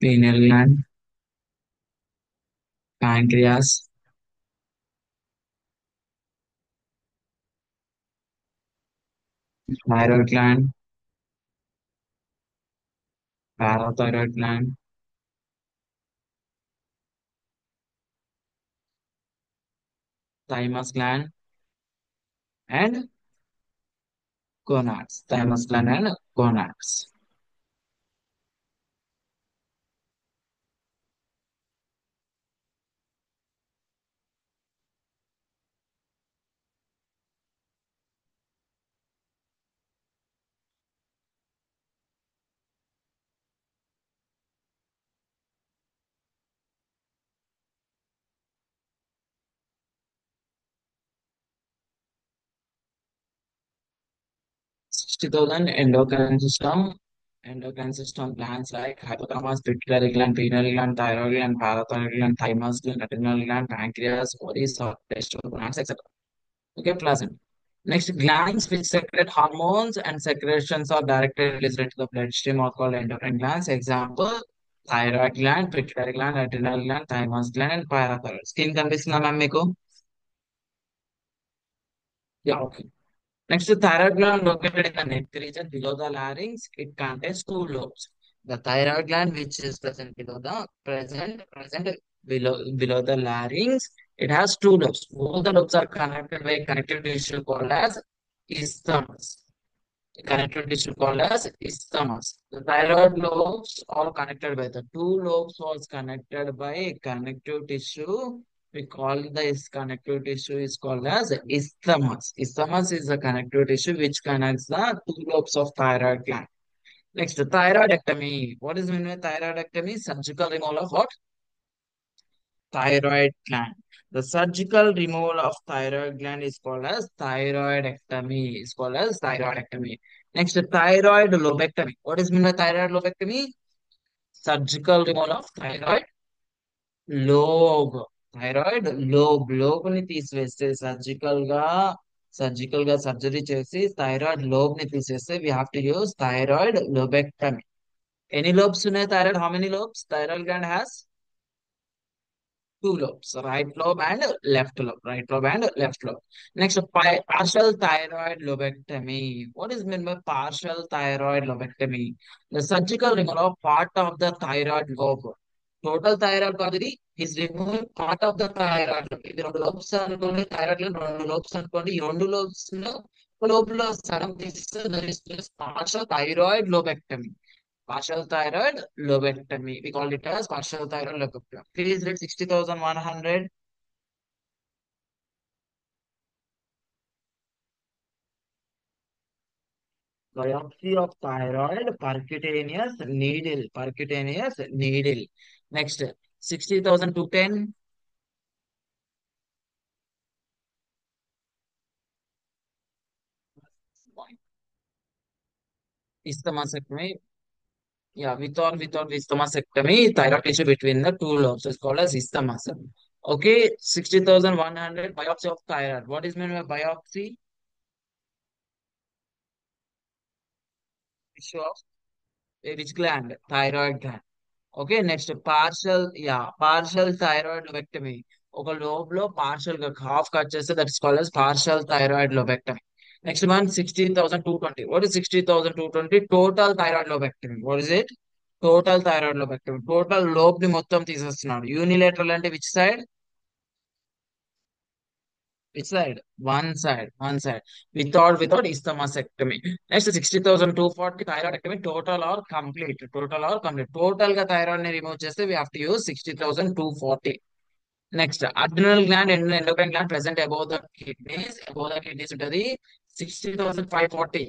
pineal gland, pancreas, thyroid gland, parathyroid gland, thymus gland, and gonads. Thymus gland and gonads. 60,000 endocrine system glands like hypothalamus, pituitary gland, pineal gland, thyroid gland, parathyroid gland, thymus gland, adrenal gland, pancreas, ovaries, testicles, glands, etc. Okay, pleasant. Next, glands which secrete hormones and secretions are directly related to the bloodstream are called endocrine glands. Example, thyroid gland, pituitary gland, adrenal gland, thymus gland, and parathyroid. Skin కనిపిస్తుందా ma'am మీకు? Yeah, okay. Next, the thyroid gland located in the neck region below the larynx. It contains two lobes. The thyroid gland, which is present below the larynx, it has two lobes. Both the lobes are connected by connective tissue called as isthmus. Connective tissue called as isthmus. The thyroid lobes are connected by the two lobes was connected by a connective tissue. We call this connective tissue is called as isthmus. Isthmus is the connective tissue which connects the two lobes of thyroid gland. Next, thyroidectomy. What is meant by thyroidectomy? Surgical removal of what? Thyroid gland. The surgical removal of thyroid gland is called as thyroidectomy. Is called as thyroidectomy. Next, thyroid lobectomy. What is meant by thyroid lobectomy? Surgical removal of thyroid lobe. Thyroid lobe ని తీసివేస్తే surgical గా surgery చేసి thyroid lobe ని తీసేస్తే we have to use thyroid lobectomy. ఎన్ని lobes ఉన్నాయి thyroid? How many lobes thyroid gland has? Two lobes, right lobe and left lobe, right lobe and left lobe. Next, partial thyroid lobectomy. What is meant by partial thyroid lobectomy? The surgical removal of part of the thyroid lobe. Total thyroid body is removing part of the thyroid lobe. ఇది రెండు lobes అనుకోండి, thyroid లో రెండు lobes అనుకోండి. ఈ రెండు lobes లో lobe లో సగం తీస్తే there is partial thyroid lobectomy. Partial thyroid lobectomy. We call it as partial thyroid lobectomy. Please read 60,100. Biopsy of thyroid, percutaneous needle. Percutaneous needle. Next, 60,210. Isthmusectomy. Yeah, without isthmusectomy, thyroid tissue between the two lobes is called as isthmus. Okay, 60,100. Biopsy of thyroid. What is meant by biopsy? Tissue of which gland? Thyroid gland. Okay next partial thyroid lobectomy. ఒక lobe లో partial గా half cut చేస్తే that is called as partial thyroid lobectomy. Next one 60,220. What is 60,220? Total thyroid lobectomy. What is it? Total thyroid lobectomy. Total lobe ని మొత్తం తీసేస్తున్నాడు. Unilateral అంటే which side? Which side? One side. Without isthmusectomy. Next, 60,240 thyroidectomy, total or complete. Total or complete. Total గా thyroid ని remove చేస్తే we have to use 60,240. Next, adrenal gland and endocrine gland present above the kidneys. Above the kidneys ఉంటుంది 60,540.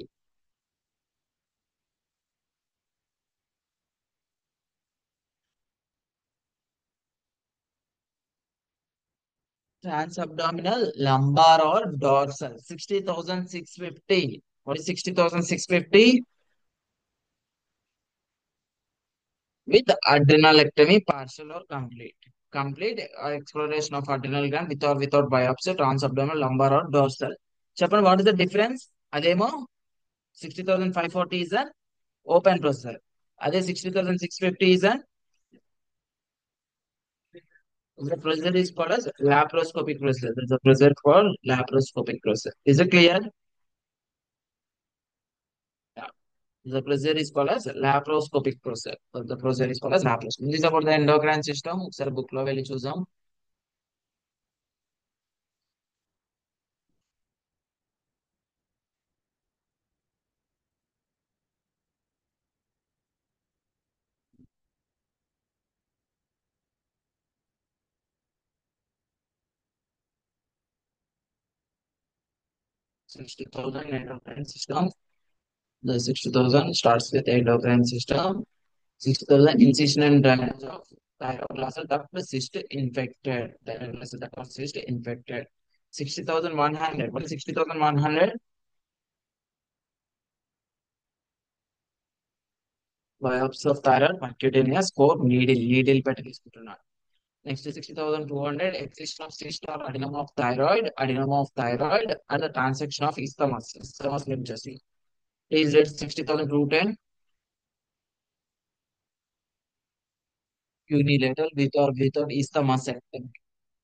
Transabdominal, lumbar or dorsal. 60,650. What is 60,650? With adrenalectomy, partial or complete. Complete exploration of adrenal gland without biopsy, transabdominal, lumbar or dorsal. Chapman, what is the difference? అదేమో 60,540 is an open procedure. అదే 60,650 is an The procedure is called as laparoscopic procedure. There's a procedure called laparoscopic procedure. Is it clear? Yeah. The procedure is called as laparoscopic procedure. The procedure is called as laparoscopic. This is about the endocrine system. ఒకసారి book లో వెళ్ళి చూద్దాం. 60,000 endocrine system. The 60,000 starts with endocrine system. 60,000 incision and drainage of thyroid gland duct cyst infected. Thyroid gland duct cyst infected. 60,100. What is 60,100? Biopsy of thyroid percutaneous core needle పెట్టి తీసుకుంటున్నాను. Next is 60,200 excision of cyst or adenoma of thyroid at the transection of isthmus lymph just is it 60,210 unilateral with or without isthmusectomy.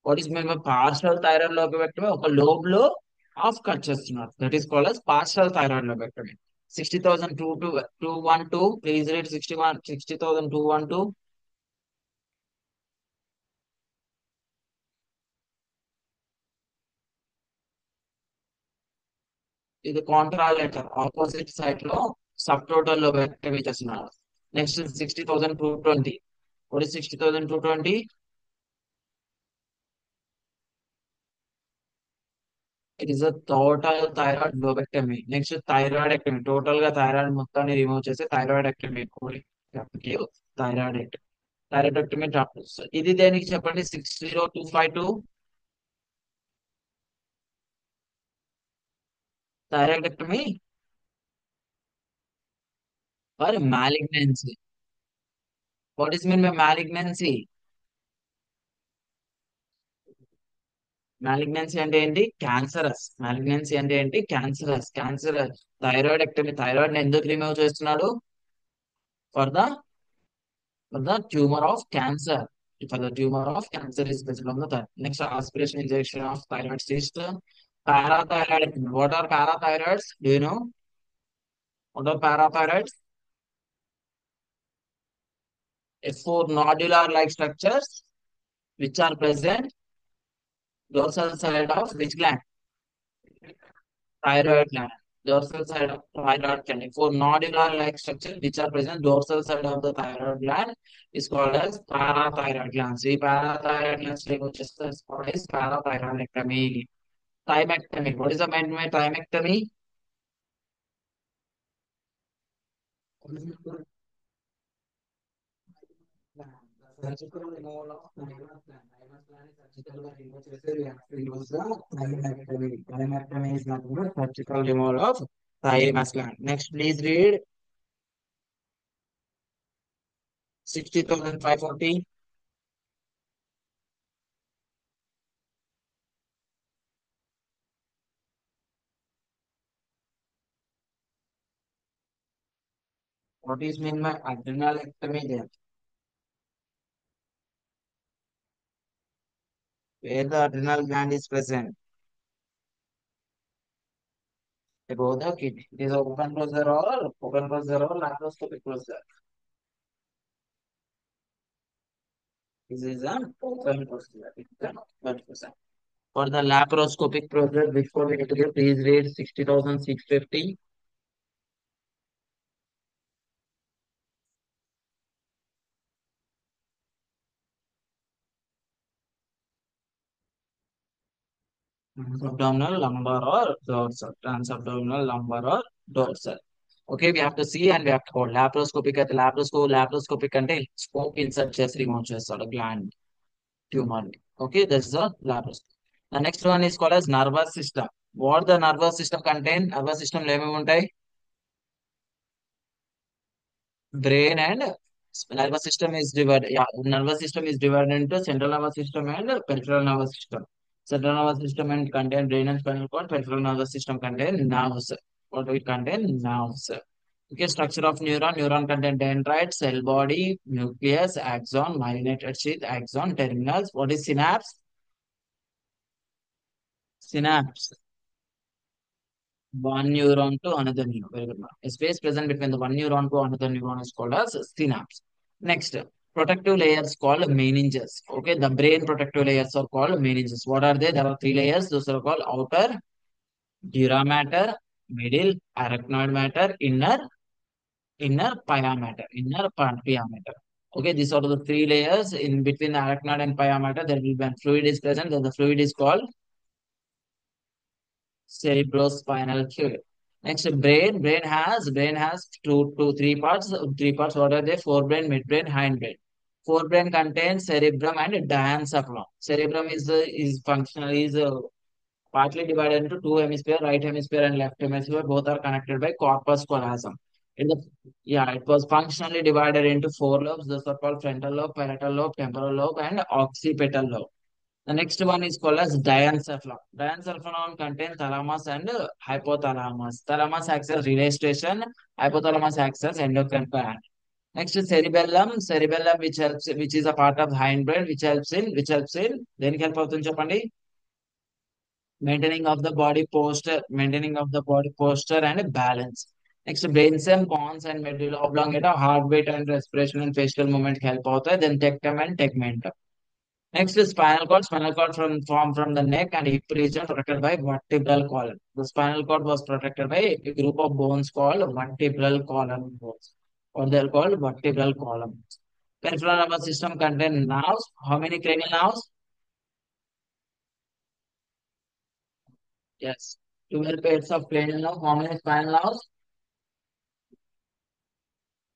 What is meant by partial thyroid lobectomy? ఒక lobe లో of cut చేస్తున్నారు. That is called as partial thyroid lobectomy. 60,212 please read 60,212. ఇది కాంట్రాలెటర్ opposite side లో sub total lobectomy చేస్తున్నారు. Next 60,220. What is 60,220? It is a total thyroid lobectomy. Next thyroidectomy. Total గా thyroid మొత్తాన్ని remove చేసి thyroidectomy thyroidectomy thyroidectomy doctors. ఇది దేనికి చెప్పండి? 60,252 thyroidectomy or malignancy. What is mean by malignancy? Malignancy అంటే ఏంటి? క్యాన్సరస్. Malignancy అంటే ఏంటి? Cancerous thyroidectomy. థైరాయిడ్ ఎందుకు రిమూవ్ చేస్తున్నాడు? For the tumor of cancer. For the tumor of cancer is present on the thyroid. Next, aspiration injection of thyroid cyst. Parathyroid. What are parathyroids? Do you know? What are parathyroids? Four nodular-like structures which are present dorsal side of which gland? Thyroid gland. Dorsal side of thyroid gland. Four nodular-like structures which are present dorsal side of the thyroid gland is called as parathyroid glands. ఈ parathyroid glands వచ్చేస్తే is called as parathyroidectomy. Thymectomy. What is the meant by thymectomy? Surgical removal of thymus gland. Thymus gland is surgical remove చేస్తే we have to use the thymectomy. Thymectomy is nothing but surgical removal of thymus gland. Next, please read 60,540. What is meant by adrenalectomy there? Where the adrenal gland is present? Above the kidney. It is open closure or laparoscopic closure. This is an open closure. It is an open closure. For the laparoscopic procedure, before we get to the please read 60,650. Transabdominal, lumbar, or dorsal. Transabdominal, lumbar, or dorsal. Okay, we have to see and we have to hold. Laparoscopic at laparoscopic అంటే scope insert చేసి remove చేస్తాడు gland tumor. Okay, that's the laparoscopy. The next one is called as nervous system. What the nervous system contain? Nervous system లో ఏమేమి ఉంటాయి? Brain and nervous system is divided. Yeah, nervous system is divided into central nervous system and peripheral nervous system. Central nervous system and contain brain and spinal cord. Peripheral nervous system contain nerves. What do it contain? Nerves. Okay, structure of neuron. Neuron contain dendrite, cell body, nucleus, axon, myelinated sheath, axon, terminals. What is synapse? Synapse. One neuron to another neuron. Very good. Ma'am. A space present between the one neuron to another neuron is called as synapse. Next, protective layers called meninges. Okay, the brain protective layers are called meninges. What are they? There are three layers. Those are called outer, dura matter, middle, arachnoid matter, inner pia matter. Okay, these are the three layers. In between the arachnoid and pia matter, there will be a fluid is present. Then the fluid is called cerebrospinal fluid. Next, brain has three parts. Three parts. What are they? Forebrain, midbrain, hindbrain. Forebrain contains cerebrum and diencephalon. Cerebrum is functional is partly divided into two hemisphere, right hemisphere and left hemisphere. Both are connected by corpus callosum. In the Yeah, it was functionally divided into four lobes. Those are called frontal lobe, parietal lobe, temporal lobe, and occipital lobe. The next one is called as diencephalon. Diencephalon contains thalamus and hypothalamus. Thalamus acts as relay station. Hypothalamus acts as endocrine gland. Next is cerebellum. Cerebellum, which is a part of hindbrain, which helps in దేనికి help అవుతుంది చెప్పండి? Maintaining of the body posture and balance. Next, brainstem, pons and medulla oblongata, heartbeat and respiration and facial movement help అవుతాయి. Then tectum and tegmentum. Next is spinal cord. Spinal cord formed from the neck and hip region protected by vertebral column. The spinal cord was protected by a group of bones called vertebral column bones, or they're called vertebral columns. Peripheral nervous system contains nerves. How many cranial nerves? Yes. 12 pairs of cranial nerves. How many spinal nerves?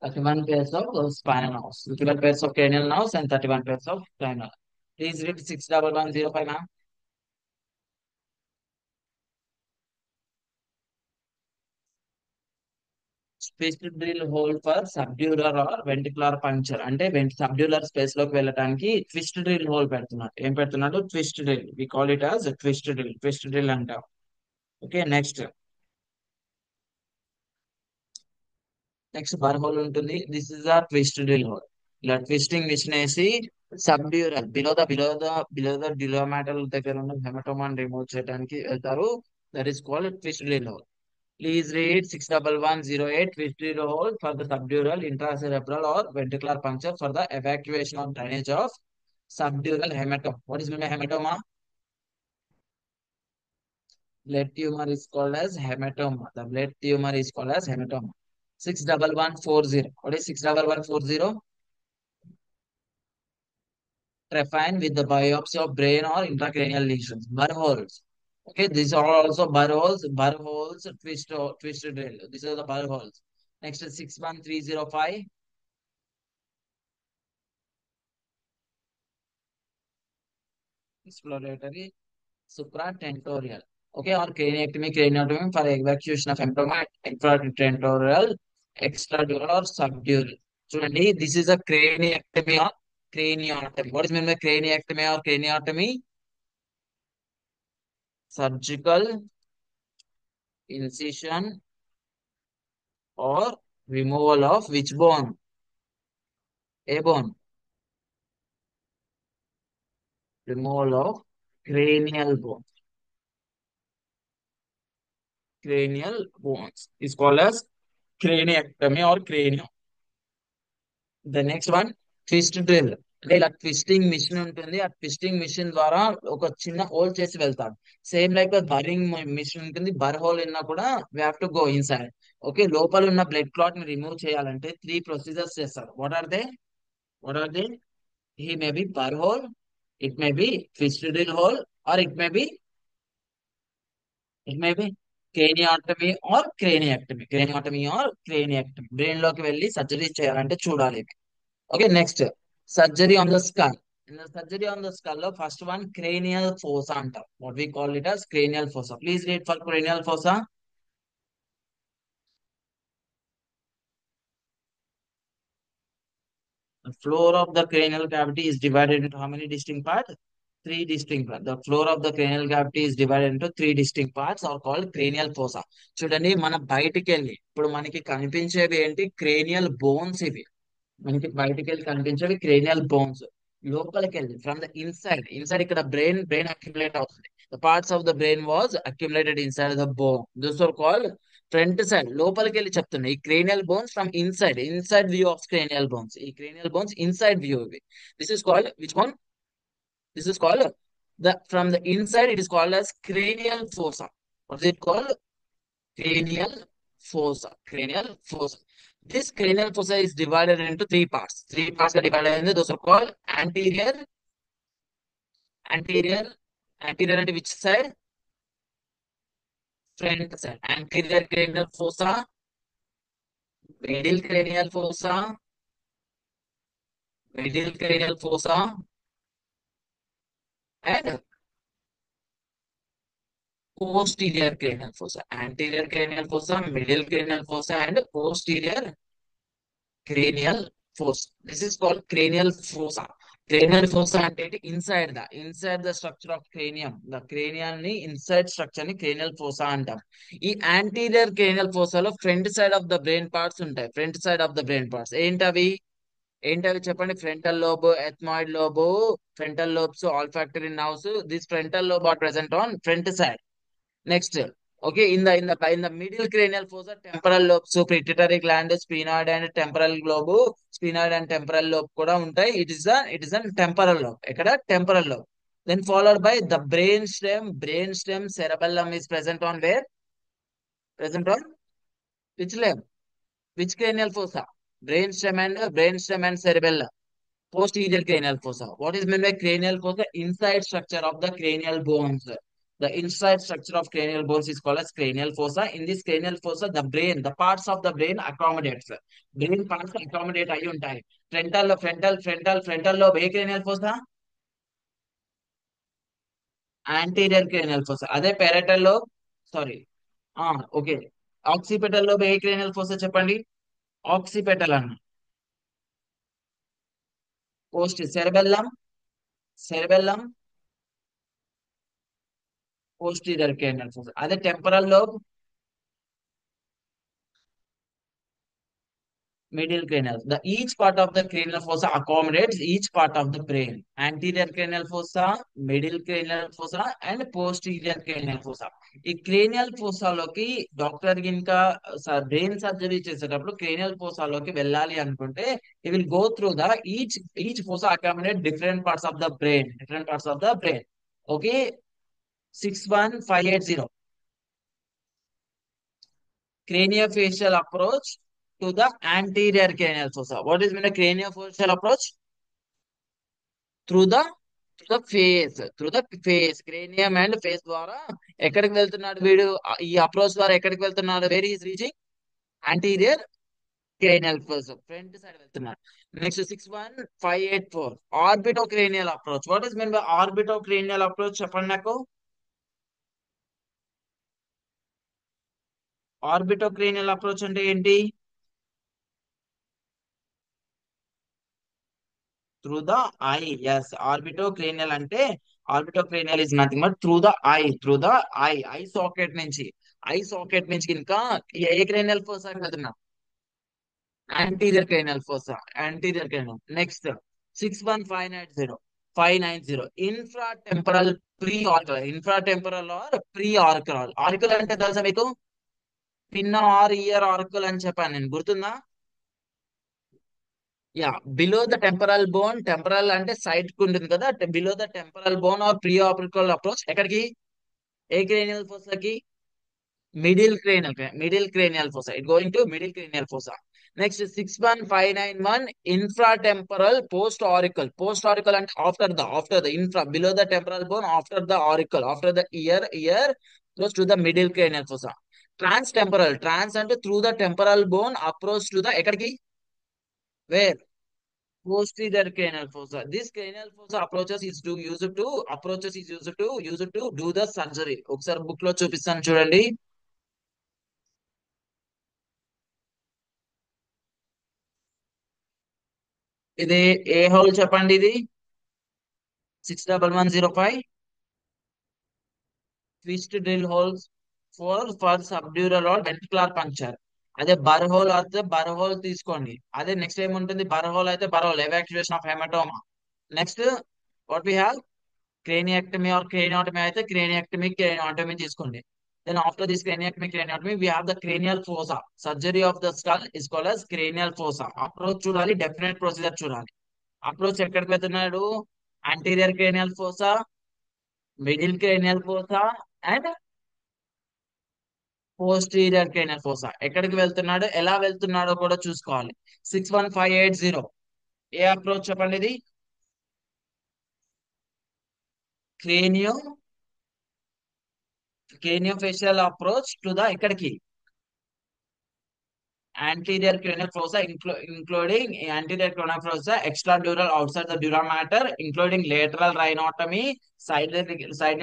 31 pairs of spinal nerves. 12 pairs of cranial nerves and 31 pairs of spinal. Please read 61105 now. Twist drill hole for subdural or ventricular puncture అంటే subdural space లోకి వెళ్ళడానికి twist drill whole పెడుతున్నాడు. ఏం పెడుతున్నాడు? Twist drill. We call it as twist drill అంటాం. Okay, next burr hole ఉంటుంది. This is a twist drill hole. ఇలా twisting machine వేసి సబ్డ్యూరల్ బిలో ద డిలోమాటల్ దగ్గర ఉన్న హెమటోమాన్ రిమూవ్ చేయడానికి వెళ్తారు. That is called twist drill hole. Please read 61108 Vistry hole for the subdural, intracerebral or ventricular puncture for the evacuation of drainage of subdural hematoma. What is meant by hematoma? Blood tumor is called as hematoma. The blood tumor is called as hematoma. 61140. What is 61140? Trephine with the biopsy of brain or intracranial lesions. Burr holes. Okay, these are also burr holes, twist drill. These are the burr holes. Next is 61305. Exploratory supratentorial. Okay, or craniotomy for evacuation of hematoma, infratentorial, extradural or subdural. చూడండి, this is a craniectomy or craniotomy. What is meant by craniectomy or craniotomy? Surgical incision or removal of which bone? A bone. Removal of cranial bone. Cranial bones is called as craniectomy or cranium. The next one twist drill. అంటే ఇలా twisting machine ఉంటుంది. ఆ twisting machine ద్వారా ఒక చిన్న whole చేసి వెళ్తాడు. Same like బరింగ్ machine ఉంటుంది. బర్ హోల్ ఉన్నా కూడా we have to go inside. Okay, లోపల ఉన్న బ్లడ్ క్లాట్ ని రిమూవ్ చేయాలంటే త్రీ ప్రొసీజర్స్ చేస్తాడు. What are they? He may be burr hole, it may be twist drill hole, or it may be craniectomy. Brain లోకి వెళ్ళి surgery చేయాలంటే చూడాలి. Okay, next, surgery on the skull. In the surgery on the skull, first one cranial fossa antam. What we call it as cranial fossa. Please read for cranial fossa. The floor of the cranial cavity is divided into how many distinct parts? three distinct parts. The floor of the cranial cavity is divided into three distinct parts are called cranial fossa. చూడండి మనం బయటికి వెళ్ళి ఇప్పుడు మనకి కనిపించేవి ఏంటి, cranial bones ఇవి. మనకి బయటికి వెళ్ళి కనిపించేవి క్రేనియల్ బోన్స్. లోపలికి వెళ్ళి ఫ్రమ్ ద ఇన్సైడ్, ఇన్సైడ్ ఇక్కడ బ్రెయిన్ అక్యుములేట్ అవుతుంది. The parts of the brain was accumulated inside the bone, this are called front side. లోపలికి వెళ్ళి చెప్తున్నాయి ఈ cranial bones from inside view of cranial bones. ఈ cranial bones inside view ఇవి. This is called which one, this is called the from the inside it is called as cranial fossa. What is it called? Cranial fossa. Cranial fossa. This cranial fossa is divided into three parts. Three parts are divided into, those are called anterior, anterior at which side? Front side. Anterior cranial fossa, medial middle cranial fossa, and posterior cranial fossa. Anterior cranial fossa, middle cranial fossa, and posterior cranial fossa. This is called cranial fossa. Cranial fossa అంటే inside the structure of cranium. The cranium ని inside structure ని cranial fossa అంటాం. ఈ anterior cranial fossa లో front side of the brain parts ఉంటాయి. Front side of the brain parts ఏంటవి చెప్పండి? Frontal lobe, ethmoid lobe, frontal lobes, olfactory nerves. This frontal lobe are present on front side. Next, okay, in the middle cranial fossa, temporal lobes, so pituitary gland, sphenoid and temporal lobe, sphenoid and temporal lobe కూడా ఉంటాయి. It is a temporal lobe. ఎక్కడ? Temporal lobe. Then followed by the brain stem cerebellum is present on where? Present on which lobe? Which cranial fossa? Brain stem and cerebellum. Posterior cranial fossa. What is meant by cranial fossa? Inside structure of the cranial bones. The inside structure of cranial bones is called as cranial fossa. In this cranial fossa, the parts of the brain accommodates. Brain parts accommodate అయి ఉంటాయి. Frontal lobe ఏ cranial fossa? Anterior cranial fossa. అదే parietal lobe, sorry, okay. Occipital lobe ఏ cranial fossa చెప్పండి? Occipital అన్న. Cerebellum, posterior cranial fossa. అదే temporal lobe, middle cranial. The each part of the cranial fossa accommodates each part of the brain. Anterior cranial fossa, middle cranial fossa, and posterior cranial fossa. ఈ cranial ఫోసాలోకి doctor ఇంకా brain surgery చేసేటప్పుడు cranial ఫోసాలోకి వెళ్ళాలి అనుకుంటే he will go through the each fossa accommodate different parts of the brain. Okay, 61580. Craniofacial approach to the anterior cranial fossa. What is mean a craniofacial approach? Through the face, cranium and face ద్వారా ఎక్కడికి వెళ్తున్నాడు వీడు? ఈ approach ద్వారా ఎక్కడికి వెళ్తున్నాడు? Where is reaching? anterior cranial fossa, front side వెళ్తున్నాడు. Next 61584 orbitocranial approach. What is mean by orbitocranial approach చెప్పండి నాకు. ఆర్బిటోక్రేనియల్ అప్రోచ్ అంటే ఏంటి? Through the eye. Yes, orbitocranial అంటే orbitocranial is nothing but through the eye socket నుంచి ఇంకా ఏ cranial fossa వెళ్తున్నాం? Anterior cranial. Next 61590 infra temporal pre auricular. Auricular అంటే తెలుసా మీకు? పిన్న ఆర్ ఇయర్ ఆర్కల్ అని చెప్పాను నేను, గుర్తుందా? Yeah, below the temporal bone. Temporal అంటే సైడ్ కు ఉంటుంది కదా. Below the temporal bone or pre auricular approach ఎక్కడికి? ఏ క్రేనియల్ ఫోసాకి? Middle cranial fossa. It going to middle cranial fossa. Next 61591 infra temporal post auricular అంటే after the infra, below the temporal bone, after the auricular, after the ear close to the middle cranial fossa. Trans అంటే through the temporal bone approach to the ఎక్కడికి? Wear? Posterior cranial fossa. This cranial fossa approaches is used to do the surgery. ఒకసారి book లో చూపిస్తాను చూడండి. ఇది ఏ hole చెప్పండి? ఇది 61105 twist drill holes for subdural or ventricular puncture. అదే బర్ హోల్ అయితే బర్ హోల్ తీసుకోండి. అదే నెక్స్ట్ ఏముంటుంది, బర్ హోల్ అయితే burr hole evacuation of haematoma. Next what we have, craniectomy or craniotomy అయితే క్రేనియాక్టమీ క్రేనియోటమీ తీసుకోండి. Then after this craniectomy craniotomy we have the cranial fossa. Surgery of the skull is called as cranial fossa. Approach చూడాలి, definite procedure చూడాలి. Approach ఎక్కడికి వెళ్తున్నాడు, anterior cranial fossa, middle cranial fossa and posterior cranial fossa. ఎక్కడికి వెళ్తున్నాడు, ఎలా వెళ్తున్నాడో కూడా చూసుకోవాలి. 61580 ఏ approach చెప్పండి ఇది, క్రేనియో క్రేనియోఫేషియల్ అప్రోచ్ టు ద ఎక్కడికి, anterior cranial fossa, including anterior cranial fossa, extradural outside the dura mater, including lateral rhinotomy, side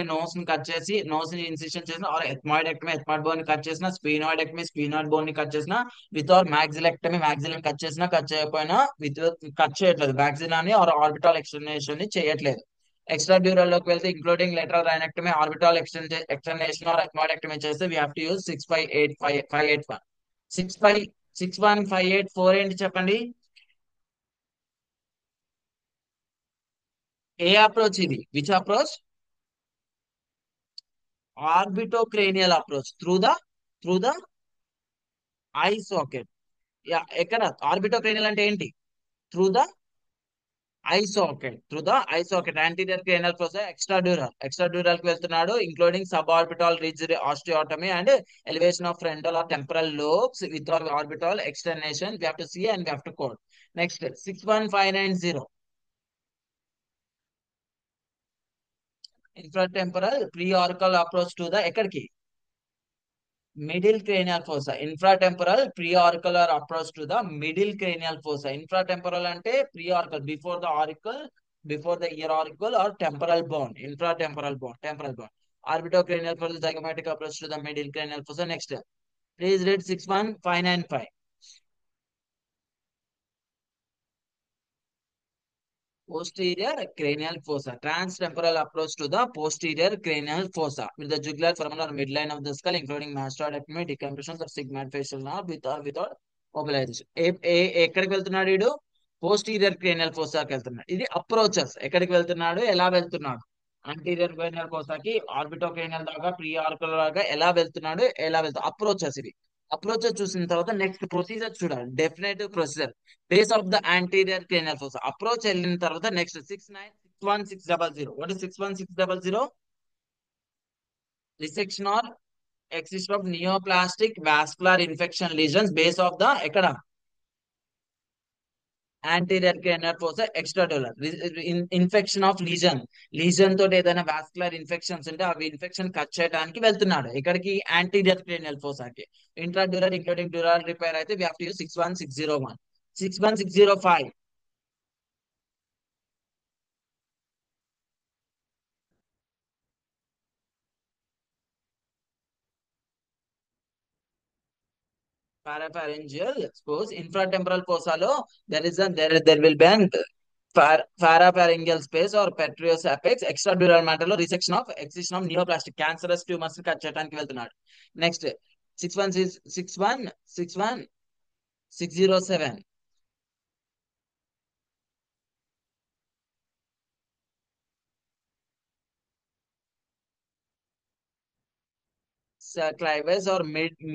nose ని cut చేసి నోస్ ని ఇన్సిషన్ చేసిన, ఆర్ ఎథ్మాయిడెక్టమీ ఎథ్మాయిడ్ బోన్ ని కట్ చేసిన, స్పీనాయిడెక్టమీ స్పీనాయిడ్ బోన్ ని కట్ చేసిన, వితౌట్ మ్యాక్సిలెక్టమీ మ్యాక్సిలన్ కట్ చేసినా కట్ చేయకపోయినా, విత్ కట్ చేయట్లేదు మ్యాక్సిలాని ఆర్ ఆర్బిటాల్ ఎక్స్టెన్షన్ ని చేయట్లేదు. ఎక్స్ట్రా డ్యూరల్ లోకి వెళ్తే including lateral rhinectomy orbital extension or ethmoidectomy చేస్తే వీ హావ్ టు యూజ్ 6588581. 61584 ఏంటి చెప్పండి, ఏ అప్రోచ్ ఇది, which approach, orbitocranial approach through the eye socket. ఎక్కడ ఆర్బిటోక్రేనియల్ అంటే ఏంటి, through the through the eye socket anterior cranial fossa extra dural కి వెళ్తున్నాడు, including sub orbital ridge osteotomy and elevation of frontal or temporal lobes with orbital exenteration we have to see and we have to code. Next 61590 infratemporal pre auricular approach to the ఎక్కడికి, middle cranial fossa. Infratemporal pre auricular approach to the middle cranial fossa. Infratemporal అంటే pre auricular, before the auricular, before the ear auricular or temporal bone, temporal bone. Orbitocranial fossa zygomatic approach to the middle cranial fossa. Next, please read 61595. Posterior cranial fossa. Transtemporal approach to the posterior cranial fossa with the jugular foramen or midline of the skull, including mastoidectomy, decompression of sigmoid nerve with or without mobilization. ఎక్కడికి వెళ్తున్నాడు వీడు, posterior cranial ఫోసాకి వెళ్తున్నాడు. ఇది approaches, ఎక్కడికి వెళ్తున్నాడు, ఎలా వెళ్తున్నాడు, anterior cranial ఫోసాకి ఆర్బిటో క్రేనియల్ దాకా ప్రీ ఆర్కులర్ దాకా ఎలా వెళ్తున్నాడు, అప్రోచెస్ ఇవి. అప్రోచెస్ చూసిన తర్వాత నెక్స్ట్ ప్రొసీజర్ చూడాలి, definitive procedure base of the anterior cranial fossa. Approach వెళ్ళిన తర్వాత next 61600. What is 61600, resection or excision of neoplastic vascular infection lesions base of the ఎక్కడ, anterior cranial fossa extradural. Infection of lesion తోటి ఏదైనా vascular infections ఉంటే అవి infection cut చేయడానికి వెళ్తున్నాడు ఇక్కడికి, యాంటీరియర్ క్రేనియల్ ఫోసాకి. ఇంట్రాడ్యూరల్ ఇంక్లూడింగ్ డ్యూరల్ రిపేర్ అయితే we have to use 61601. 61605 parapharyngeal. Suppose infratemporal fossa lo there will be an parapharyngeal space or petrous apex. Extradural matter లో resection of excision of neoplastic cancerous tumours cut చేయడానికి వెళ్తున్నాడు. Next 61607. Clivus or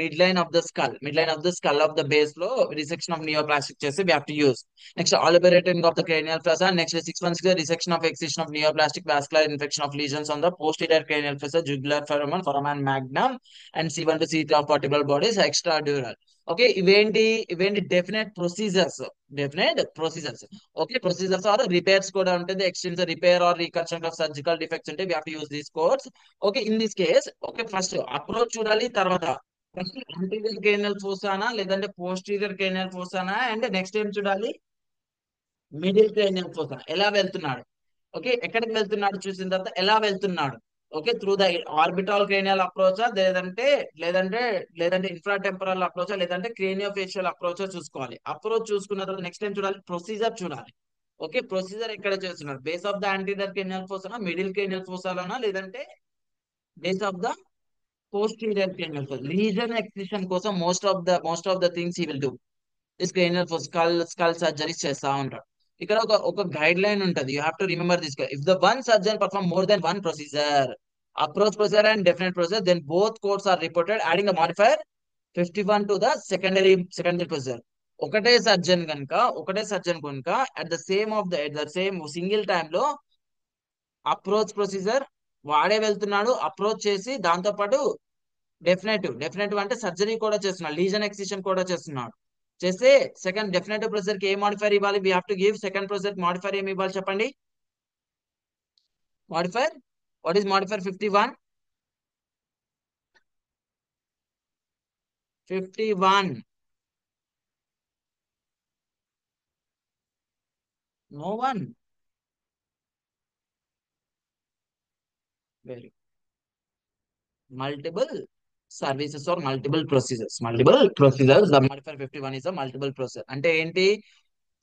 midline of the skull of the base లో resection of neoplastic చేసి we have to use. Next, elaborating of the cranial fossa. Next, 616 resection of excision of neoplastic vascular infection of lesions on the posterior cranial fossa, jugular foramen magnum and C1 to C3 of vertebral bodies extradural. Okay, ఇవేంటి definite procedures. Okay, procedures or repairs కూడా ఉంటుంది, extensive repair or reconstruct of surgical defects ఉంటే we have to use these codes. Okay, in this case okay, first approach చూడాలి, తర్వాత first anterior cranial ఫోసానా లేదంటే posterior cranial ఫోసానా, and next ఏం చూడాలి, మిడిల్ క్రేనియల్ ఫోసా ఎలా వెళ్తున్నాడు. ఓకే, ఎక్కడికి వెళ్తున్నాడు చూసిన తర్వాత ఎలా వెళ్తున్నాడు. Okay, through the orbital cranial అప్రోచా లేదంటే లేదంటే ఇన్ఫ్రాటెంపరల్ అప్రోచా లేదంటే క్రేనియోఫేషియల్ అప్రోచా చూసుకోవాలి. అప్రోచ్ చూసుకున్న తర్వాత నెక్స్ట్ టైం చూడాలి, ప్రొసీజర్ చూడాలి. ఓకే, ప్రొసీజర్ ఎక్కడ చేస్తున్నారు? Base of the anterior cranial fossa, middle cranial ఫోసాలోనా, లేదంటే base of the posterior cranial fossa? Lesion excision కోసం most of the things he will do this cranial fossa. Skull surgeries చేస్తా ఉంటాడు. ఇక్కడ ఒక గైడ్ లైన్ ఉంటుంది. You have to remember this. If the one surgeon perform more than one procedure, approach procedure and definite procedure, then both codes are reported adding the modifier 51 to the secondary procedure. ఒకటే surgeon కనుక at the same single time లో approach procedure వాడే వెళ్తున్నాడు, approach చేసి దాంతో పాటు definitive అంటే surgery కూడా చేస్తున్నాడు, లీజన్ ఎక్సిషన్ కూడా చేస్తున్నాడు. చేస్తే సెకండ్ డెఫినెటివ్ ప్రొసీజర్ కి ఏ మాడిఫైర్ ఇవ్వాలి? We have to give second procedure modifier ఏమి ఇవ్వాలి చెప్పండి? Modifier, what is modifier 51? 51. No one. Very multiple services or multiple procedures. The modifier 51 is a multiple procedure. అంటే ఏంటి?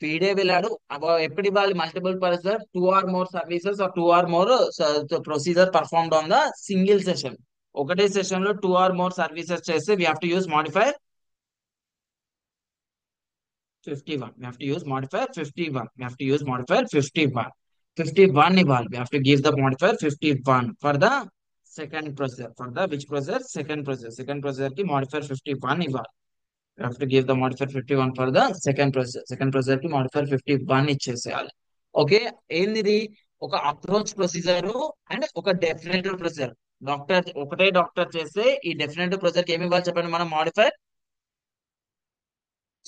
పీడే వెళ్ళాడు, ఎప్పుడు ఇవ్వాలి multiple procedure? Two or more services or two or more procedure performed on the single session. ఒకటే session లో two or more services చేస్తే we have to use modifier 51. We have to use modifier 51. We have to use modifier 51. 51 ఇవ్వాలి. We have to give the modifier 51 for the second procedure. For the which procedure? Second procedure. Second procedure కి modifier 51 ఇవ్వాలి. We have to give the modifier 51 for the second procedure. Second procedure కి modifier 51 ఇచ్చేసేయాలి. Okay, ఏంది? ఒక approach procedure and ఒక definitive procedure. ఒకటే doctor చేస్తే ఈ definitive procedure కి ఏమి ఇవ్వాలి చెప్పండి మనం? మాడిఫైర్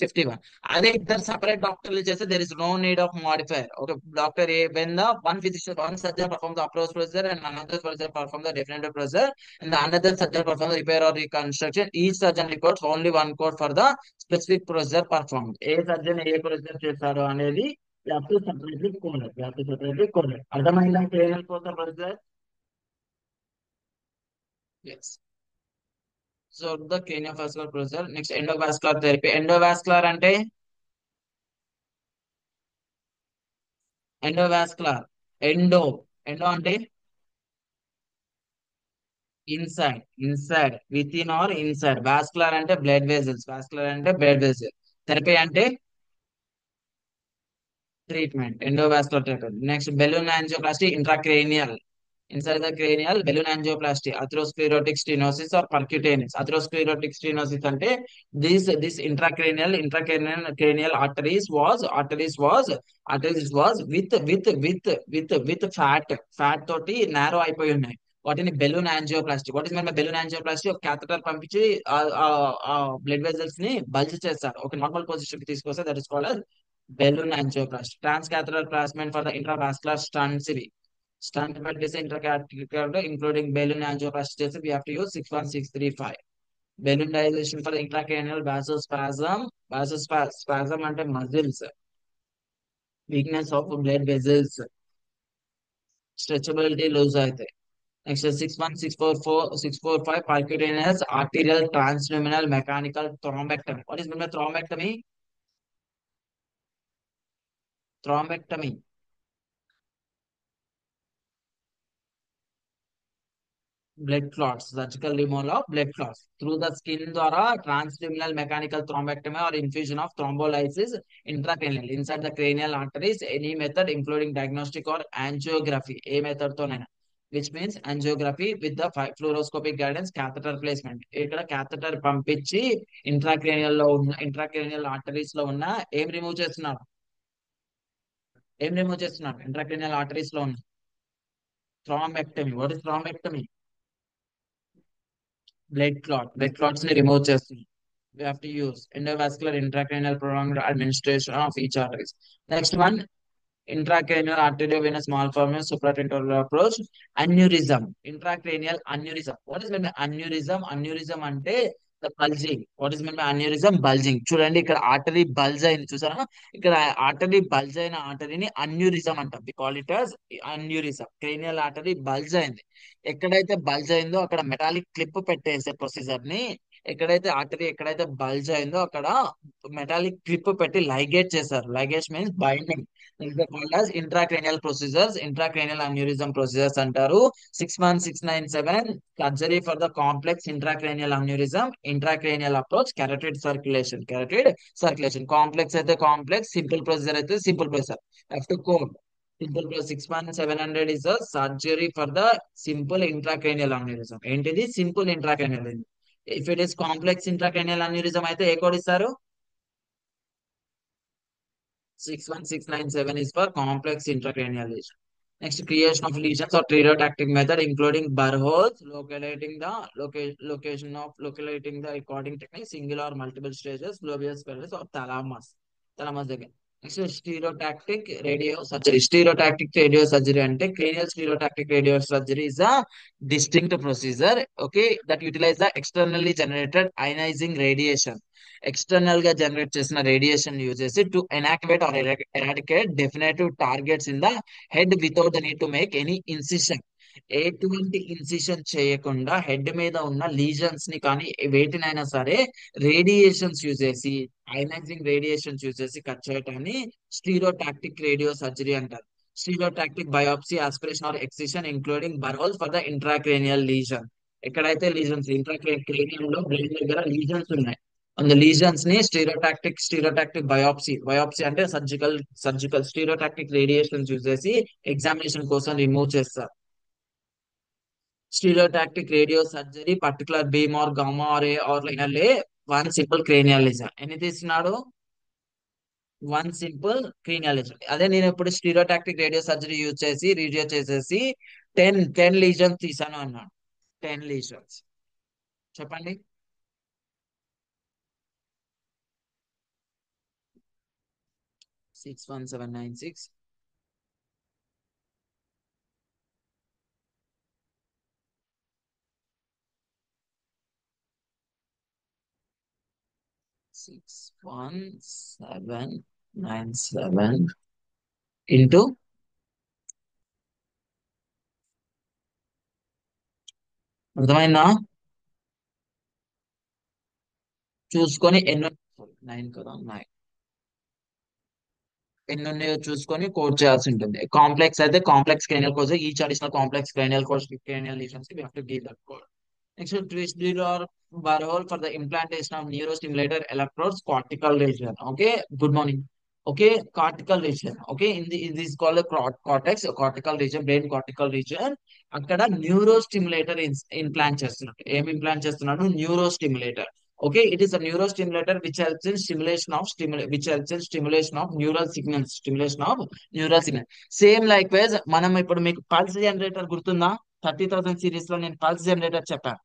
51. అదే ఇద్దరు సపరేట్ డాక్టర్లు చేస్తే there is no need of modifier. ఒక doctor when the one physician, one surgeon perform the approach procedure and another surgeon perform the definitive procedure and another surgeon perform the repair or reconstruction. Each surgeon records only one code for the specific procedure perform. ఏ surgeon ఏ procedure చేశారు అనేది separately coded. అర్థమైందా? Clear కోసం procedure. Yes. So the craniovascular procedure. Next endovascular therapy. Endovascular అంటే endovascular, endo endo అంటే inside with in or inside. Vascular అంటే blood vessels. Therapy అంటే treatment. Endovascular therapy. Next balloon angioplasty intracranial. Inside the cranial balloon angioplasty, atherosclerotic stenosis or percutaneous. Atherosclerotic stenosis అంటే this intracranial arteries was with fat తోటి narrow అయిపోయి ఉన్నాయి. వాటిని balloon angioplasty. What is mean by balloon angioplasty? ఒక catheter పంపించి ఆ blood vessels ని bulge చేస్తారు. ఒక నార్మల్ పొజిషన్ కి తీసుకొస్తే that is called balloon angioplasty. Trans catheter placement for the intravascular stents. ఇవి స్టంట్ పెట్టేసి ఇంట్రాకాథెటర్ ఇంక్లూడింగ్ బెలూన్ యాంజియోప్లాస్టీ చేసి we have to use 61635. Balloon dilation for intracranial vasospasm అంటే muscles weakness of blood vessels, stretchability loose అయితే. Next 61645 percutaneous arterial transluminal mechanical thrombectomy. What is mean by thrombectomy? Thrombectomy blood clots, surgical removal of blood clots through the skin ద్వారా transluminal mechanical thrombectomy are infusion of thrombolysis intracranial inside the cranial arteries. Any method including diagnostic or angiography. ఏ method తోనైనా, which means angiography with the fluoroscopic guidance, catheter placement. ఇక్కడ catheter పంపించి intracranial arteries లో ఉన్న ఏం remove చేస్తున్నారు intracranial arteries లో ఉన్న thrombectomy. What is thrombectomy? Blood clots ని రిమూవ్ చేస్తుంది. We have to use endovascular intracranial prolonged administration of each arteries. Next one, intracranial arteriovenous malformation supratentorial approach. Aneurysm, intracranial aneurysm. What is meant by aneurysm? Aneurysm అంటే the bulging. What is meant by aneurysm? Bulging. చూడండి, ఇక్కడ artery bulge అయింది చూసారా? ఇక్కడ artery bulge అయిన ఆర్టరీని aneurysm అంటాం. We call it as aneurysm. Cranial artery bulge అయింది. ఎక్కడైతే బల్జ్ అయిందో అక్కడ మెటాలిక్ క్లిప్ పెట్టేసే ప్రొసీజర్ ని ఎక్కడైతే ఆర్టరీ ఎక్కడైతే బల్జ్ అయిందో అక్కడ మెటాలిక్ క్లిప్ పెట్టి లైగేట్ చేశారు. Ligate means binding. Intracranial procedures, intracranial aneurysm procedures అంటారు. 61697 surgery for the complex intracranial aneurysm, intracranial approach, carotid circulation. Carotid circulation complex అయితే కాంప్లెక్స్, సింపుల్ ప్రొసీజర్ అయితే simple procedure. Have to code. Simple plus 61700 is a surgery for the simple intracranial aneurysm. ఏంటిది simple intracranial. If it is complex intracranial aneurysm అయితే ఏ code ఇస్తారు? 61697 is for complex intracranial lesion. Next, creation of lesions or stereotactic method, including burr holes, locating the location of locating the according technique, single or multiple stages, globius pallidus or thalamus. Thalamus again. Next, stereotactic radio surgery. Stereotactic radio surgery అంటే cranial stereotactic radio surgery is a distinct procedure, okay, that utilize the externally generated ionizing radiation. External గా generate చేసిన radiation use చేసి to inactivate or eradicate definitive targets in the head without the need to make any incision. ఎటువంటి incision చేయకుండా హెడ్ మీద ఉన్న lesions ని కానీ వేటినైనా సరే రేడియేషన్స్ యూజ్ చేసి, అయనైజింగ్ రేడియేషన్స్ యూజ్ చేసి కట్ చేయటాన్ని స్టీరియోటాక్టిక్ రేడియో సర్జరీ అంటారు. Stereotactic biopsy, aspiration or excision including burr hole for the intracranial lesion. ఎక్కడైతే లీజన్స్ ఇంట్రాక్రేనియల్ లో బ్రెయిన్ దగ్గర లీజన్స్ ఉన్నాయి, అండ్ లీజన్స్ ని స్టీరియోటాక్టిక్ బయాప్సీ అంటే సర్జికల్ స్టీరియోటాక్టిక్ రేడియేషన్ యూజ్ చేసి ఎగ్జామినేషన్ కోసం రిమూవ్ చేస్తారు. Stereotactic radio surgery particular beam or gamma or a or linear one simple cranial lesion. ఎన్ని తీస్తున్నాడు? One simple cranial lesion. అదే నేను ఇప్పుడు స్టీరియోటాక్టిక్ రేడియో సర్జరీ యూజ్ చేసి రేడియో చేసేసి టెన్ లీజన్స్ తీసాను అన్నాడు. 10 లీజన్స్ చెప్పండి. 61796 61797 ఇంటూ అర్థమైందా? చూసుకొని ఎన్నో 9 కదా 9 ఎన్ని ఉన్నాయో చూసుకొని కోడ్ చేయాల్సి ఉంటుంది. కాంప్లెక్స్ అయితే complex cranial course, each additional complex cranial course cranial lesions కి we have to give that code. Next, twist the or burrow for the implantation of neurostimulator electrodes, cortical region. Okay, good morning. Okay, cortical region. Okay, in this is called a cortex, a cortical region, brain cortical region. అక్కడ న్యూరోస్టిమ్యులేటర్ implant చేస్తున్నాడు. ఏం implant చేస్తున్నాడు? Neurostimulator. Okay, it is a neurostimulator which helps in stimulation of neural signals. Same likewise మనం ఇప్పుడు మీకు pulse generator గుర్తుందా? 30,000 series లో నేను పల్స్ జనరేటర్ చెప్పాను.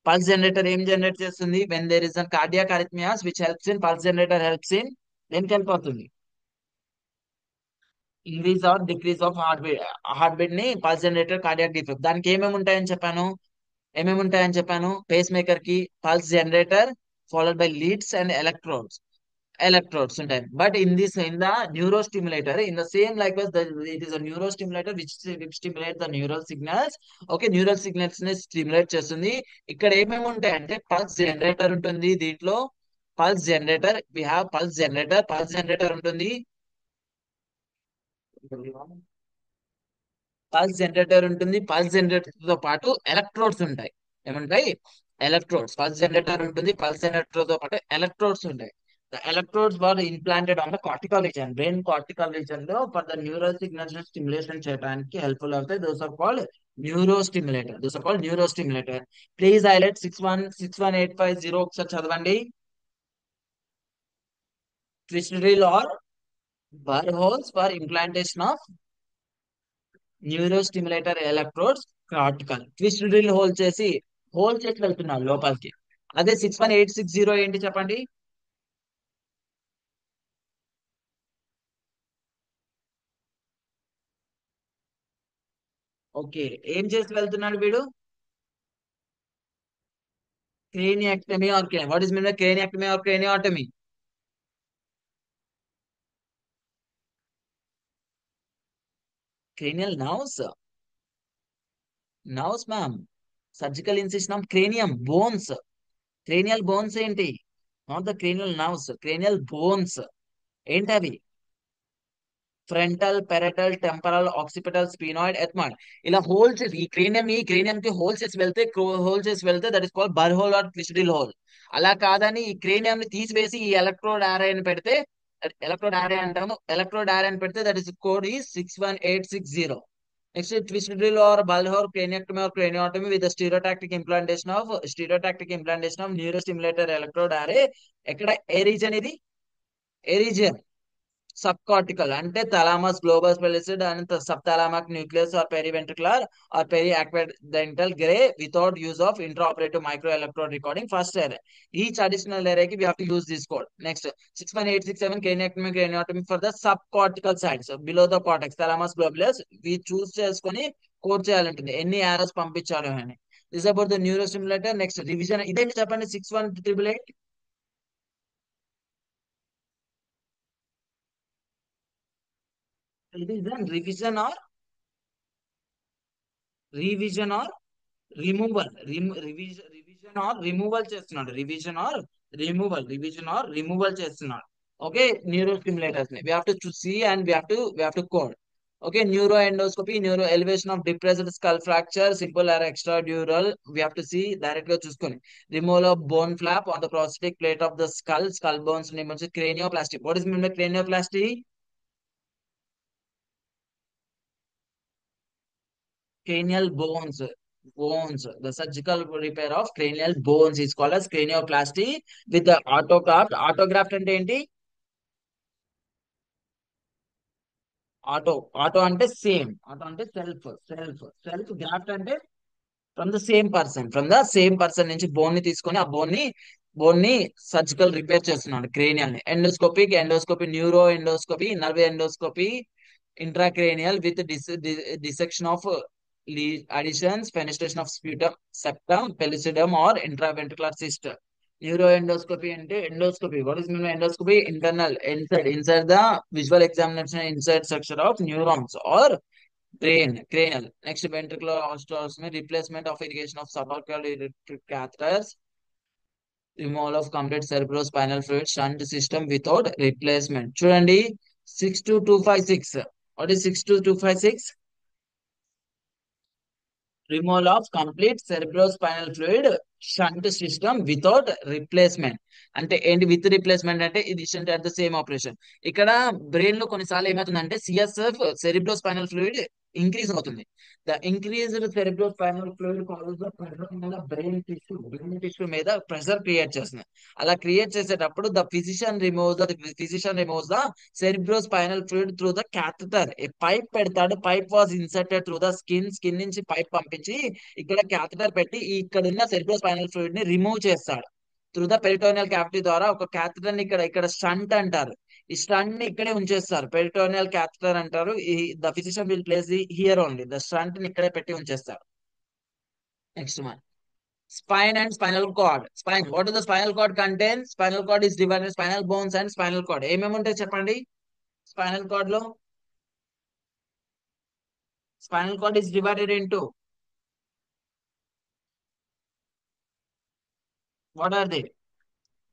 పల్స్ జనరేటర్ ఏం జనరేట్ చేస్తుంది? When there is an cardiac arrhythmias which helps in pulse generator helps in దేనికి హెల్ప్ అవుతుంది? Increase or decrease of heart beat ని పల్స్ జనరేటర్ కార్డియాక్ డిఫెక్ట్. దానికి ఏమేమి ఉంటాయని చెప్పాను? పేస్ మేకర్ కి pulse generator followed by leads and electrodes ఉంటాయి. But in the neurostimulator in the same like it is a neurostimulator which stimulate the neural signals. Okay, neural signals ని stimulate చేస్తుంది. ఇక్కడ ఏమేమి ఉంటాయంటే పల్స్ జనరేటర్ ఉంటుంది దీంట్లో. Pulse generator ఉంటుంది. Pulse generator తో పాటు ఎలక్ట్రోడ్స్ ఉంటాయి. ఏముంటాయి? ఎలక్ట్రోడ్స్. పల్స్ జనరేటర్ ఉంటుంది, పల్స్ జనరేటర్ తో పాటు ఎలక్ట్రోడ్స్ ఉంటాయి. The electrodes were implanted on the cortical region, brain cortical region లో for the neural signals stimulation చేయడానికి helpful అవుతాయి. Those are called neurostimulator. Please highlight 616850 ఒకసారి చదవండి. Twist drill or burr holes for implantation of neurostimulator electrodes cortical. Twist drill hole చేసి వెళ్తున్నారు లోపలికి. అదే 61860 ఏంటి చెప్పండి? ఓకే, ఏం చేసి వెళ్తున్నాడు వీడు? Craniectomy or what is mean by craniectomy or craniotomy? Cranial nerves ma'am. Surgical incision of cranium bones. Cranial bones ఏంటి? Not the cranial nerves, cranial bones. ఏంటి అవి? Frontal, parietal, temporal, occipital, sphenoid, ethmoid. ఇలా holes, ఈ cranium కి holes చేసి వెళ్తే, that is called burr hole or twist drill hole. అలా కాదని ఈ క్రేనియం ని తీసివేసి ఈ ఎలక్ట్రోడ్ ఆర్ఐ అని పెడితే, ఎలక్ట్రోడ్ ఆర్ఐ అని పెడితే దట్ ఇస్ కోడ్ ఈ 61860. Next twist drill or burr hole craniectomy or craniotomy with stereotactic implantation of neurostimulator electrode array. ఎక్కడ? ఏ రీజన్ ఇది? ఏ రీజన్? సబ్ కార్టికల్ అంటే thalamus, globus pallidus and sub thalamic nucleus or periventricular or peri aqueductal gray without use of intraoperative micro electrode recording first array. Each additional array కి we have to use this code. Next 61867 craniotomy for the sub cortical sites below the cortex thalamus globus. ఇవి choose చేసుకొని code చేయాలంటుంది ఎన్ని arrays పంపించాలి అని. This about the neuro stimulator. Next revision ఇదేంటి చెప్పండి? 61888. Revision or revision or removal. Revision or removal చేస్తున్నాడు. Revision or removal చేస్తున్నాడు. ఓకే. న్యూరో స్టిమ్యులేటర్స్ ని we have to see and we have to code. Okay. Neuro endoscopy, neuro elevation of depressed skull fracture simple or extra dural. We have to see direct గా చూసుకొని. Removal of bone flap on the prosthetic plate of the skull bones నుంచి cranioplasty. What is mean by cranioplasty? cranial bones. The surgical repair of cranial bones is called as cranioplasty with the autograft. Autograft అంటే ఏంటి? Auto. Auto అంటే same. Auto అంటే self graft అంటే from the same person నుంచి bone ని తీసుకొని ఆ bone ని సర్జికల్ రిపేర్ చేస్తున్నాడు క్రేనియల్ ని. Endoscopy, neuro endoscopy, nerve endoscopy, intracranial with dissection of additions, fenestration of sputum, septum, pellucidum or intraventricular cyst. Neuroendoscopy అంటే endoscopy. What is mean by endoscopy? Inside the visual examination inside structure of neurons or cranial. Next, ventricular osteotomy, replacement of irrigation of subarachnoid electric catheters, removal of complete cerebrospinal fluid shunt system without replacement. చూడండి 62256. What is 62256? Removal of complete cerebrospinal fluid shunt system without replacement. అంటే ఏంటి with replacement? అంటే ఇది shunt at the same operation. ఇక్కడ brain లో కొన్నిసార్లు ఏమవుతుందంటే CSF cerebrospinal fluid increase అవుతుంది. The increased cerebrospinal fluid causes the pressure మీద బ్రెయిన్ టిష్యూ మీద ప్రెషర్ క్రియేట్ చేస్తుంది. అలా క్రియేట్ చేసేటప్పుడు the physician removes the cerebrospinal fluid through the catheter. ఏ పైప్ పెడతాడు. Pipe was inserted through the skin నుంచి pipe పంపించి ఇక్కడ క్యాథెటర్ పెట్టి ఇక్కడ ఉన్న సెరిబ్రోస్పైనల్ ఫ్లూయిడ్ ని రిమూవ్ చేస్తాడు. త్రూ ద పెరిటోనియల్ క్యావిటీ ద్వారా ఒక క్యాథెటర్ ని ఇక్కడ ఇక్కడ స్టంట్ అంటారు. ఈ స్టంట్ ని ఇక్కడే ఉంచేస్తారు. పెరిటోనియల్ క్యాథెటర్ అంటారు. The physician will place the here only. The stent ని ఇక్కడే పెట్టి ఉంచేస్తారు. Next one, spine and spinal cord. Spine. What does the spinal cord contain? Spinal cord is divided into spinal bones and spinal cord. ఏమేమి ఉంటాయి చెప్పండి? Spinal cord లో spinal cord is divided into what are they?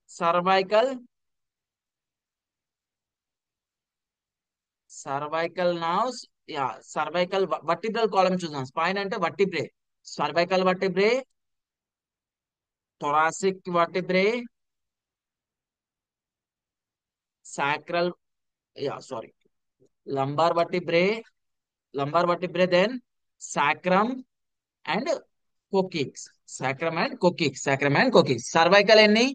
Cervical, cervical nerves. Yeah, cervical vertebral column చూద్దాం. Spine అంటే vertebrae. Cervical vertebrae, thoracic vertebrae, sacral, yeah, sorry, lumbar vertebrae, then sacrum and coccyx. Cervical ఎన్ని?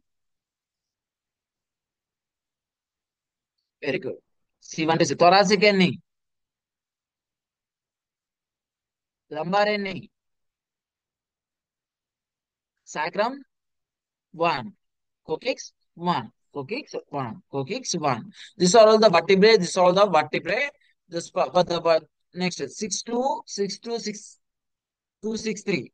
Very good. C1 to C. thoracic ఎన్ని? Lumbar ఎన్ని? sacrum 1, coccyx 1, coccyx 1. These are all the vertebrae. This for the next 6 to 6 to 6 263.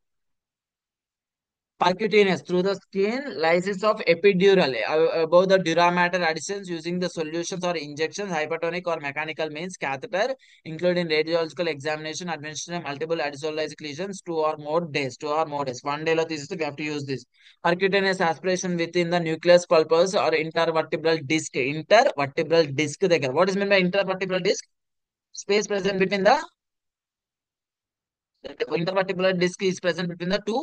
Percutaneous through the skin, lysis of epidural above the dura mater additions using the solutions or injections, hypertonic or mechanical means, catheter, including radiological examination, administration of multiple addisolated lesions, 2 or more days. 1 day lo తీసేస్తే we have to use this. Percutaneous aspiration within the nucleus pulpus or intervertebral disc. Intervertebral disc దగ్గర. What is meant by intervertebral disc? Space present between the intervertebral disc is present between the two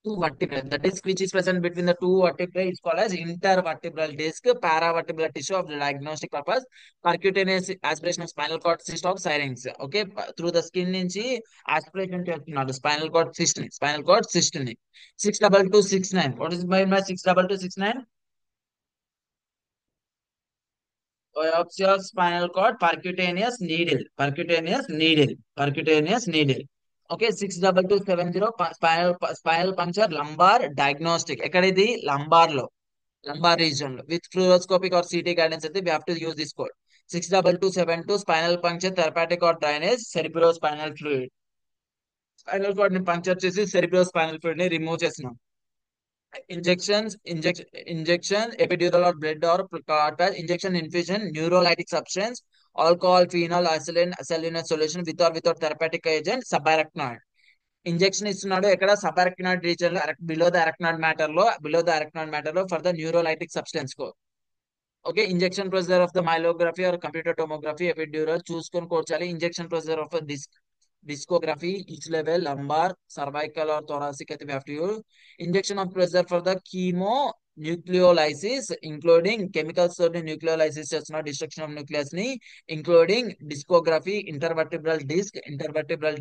vertebrae. The disc which is present between the two vertebrae is called as intervertebral disc. Paravertebral tissue of the diagnostic purpose. Percutaneous aspiration of spinal cord cyst of syrinx. Okay, through the skin నుంచి aspiration చేస్తున్నాడు spinal cord cyst ని. Spinal cord cyst ని. 62269. What is meant by 62269? Biopsy of spinal cord, percutaneous needle. Okay, 62270 spinal puncture, lumbar diagnostic. ఎక్కడ ఇది lumbar లో, lumbar region లో with fluoroscopic or CT guidance అయితే we have to use this code. 62272 spinal puncture therapeutic or drainage cerebrospinal fluid. Spinal cord ని puncture చేసి cerebrospinal fluid ని remove చేసినాం. Injection, epidural or blood or cartridge, injection, infusion, neurolytic substance, alcohol, phenol, isolate, saline solution with or without therapeutic agent, subarachnoid. Injection ఇస్తున్నాడు ఎక్కడ subarachnoid region లో, below the arachnoid matter లో for the neurolytic substance కో. Okay, injection procedure of the myelography or computer tomography epidural చూసుకొని కోర్చాలి. Injection procedure of discography, each level, lumbar, cervical or thoracic at we have to use. Injection of pressure for the chemo nucleolysis, including chemical sodium nucleolysis చేస్తున్న destruction of nucleus ని, including discography, intervertebral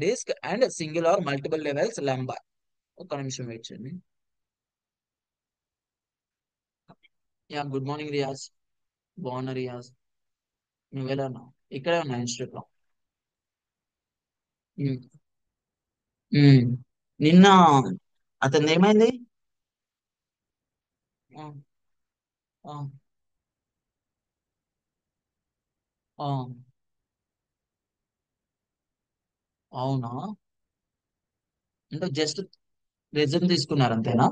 disc and single or multiple levels lumbar. ఒక్క నిమిషం wait చేయండి. Yeah, good morning Riyaz. బాగున్నా రియాజ్, నువ్వెలా ఉన్నావు? ఇక్కడే ఉన్నా ఇన్స్టిట్యూట్ లో. ఉమ్, ఉమ్. నిన్న అతను ఏమైంది? ఆ, ఆ, ఆ, అవునా? అంటే జస్ట్ రెజ్యూమ్ తీసుకున్నారు అంతేనా?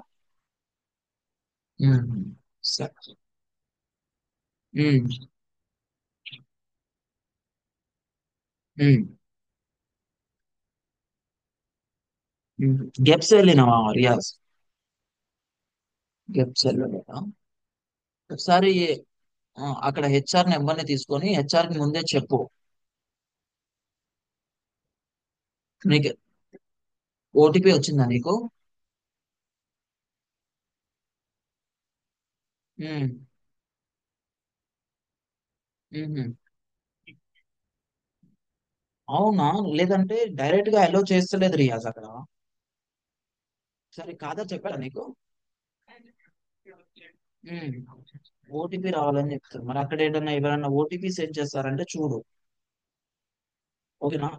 ఉమ్, సరే. ఉమ్, ఉమ్, ఉమ్. గెప్స్ వెళ్ళినావా రియాజ్? గెప్స్ వెళ్ళలేదా? ఒకసారి అక్కడ హెచ్ఆర్ నెంబర్ని తీసుకొని హెచ్ఆర్ కి ముందే చెప్పు. నీకు ఓటీపీ వచ్చిందా నీకు? ఉమ్, ఉహుం. అవునా? లేదంటే డైరెక్ట్ గా అలో చేస్తలేదు రియాజ్ అక్కడ. సరే, కాదా చెప్పాడా నీకు? ఓటీపీ రావాలని చెప్తారు. మరి అక్కడ ఏదైనా ఎవరైనా ఓటీపీ సెండ్ చేస్తారంటే చూడు. ఓకేనా?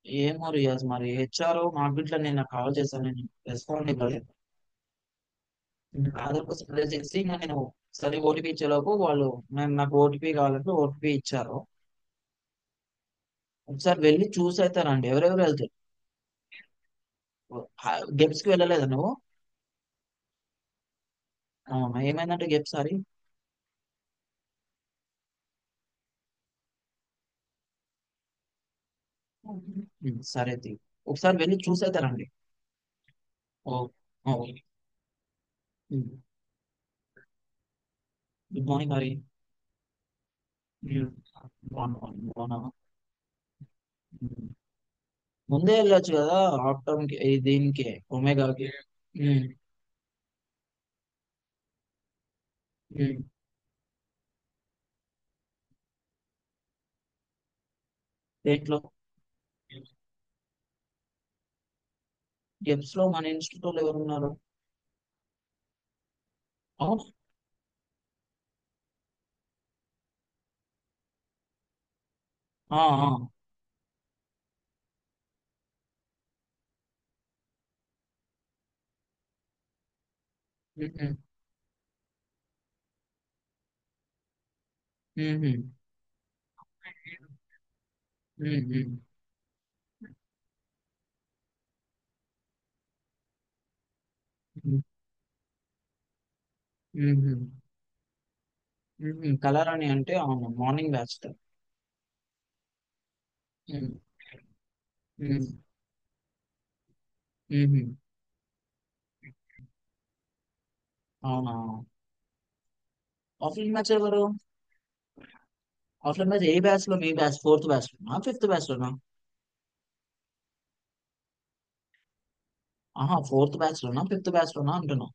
ఏమో రియాజ్, మరి హెచ్ఆర్ నాకు ఇట్లా నేను కాల్ చేశాను, నేను రెస్పాండ్ ఇవ్వలేదు. ఆధార్ కోసం అప్లై చేసి ఇంకా నేను సరే ఓటీపీ ఇచ్చేలోపు వాళ్ళు నాకు ఓటీపీ కావాలంటే ఓటీపీ ఇచ్చారు. ఒకసారి వెళ్ళి చూసి అయితే రండి. ఎవరెవరు వెళ్తారు? గెప్స్ కి వెళ్ళలేదా నువ్వు? అవునా, ఏమైందంటే గెప్స్ సారి. సరే తీ. ఒకసారి వెళ్ళి చూసి అయితే రండి. ఓ, ఓ. Good morning Hari. ఉమ్, బాగున్నా, బాగున్నా. ఉమ్. ముందే వెళ్ళొచ్చు కదా ఆఫ్టర్నూన్ కి, దీనికి ఒమేగాకి. ఉమ్, ఉమ్. దేంట్లో? గెప్స్ లో మన ఇన్స్టిట్యూట్ ఎవరు ఉన్నారు? అవును. ఆ, ఆ. ఉమ్, ఉమ్, ఉమ్, ఉమ్, ఉమ్. కలర్ అని అంటే అవును మార్నింగ్ బ్యాచ్. అవునా. ఆఫ్లైన్ మ్యాచ్ ఎవరు? ఆఫ్లైన్ మ్యాచ్ ఏ బ్యాచ్ లో? మీ బ్యాచ్ ఫోర్త్ బ్యాచ్ లోనా ఫిఫ్త్ బ్యాచ్ లోనా? ఆహా, ఫోర్త్ బ్యాచ్ లోనా ఫిఫ్త్ బ్యాచ్ లోనా అంటున్నా.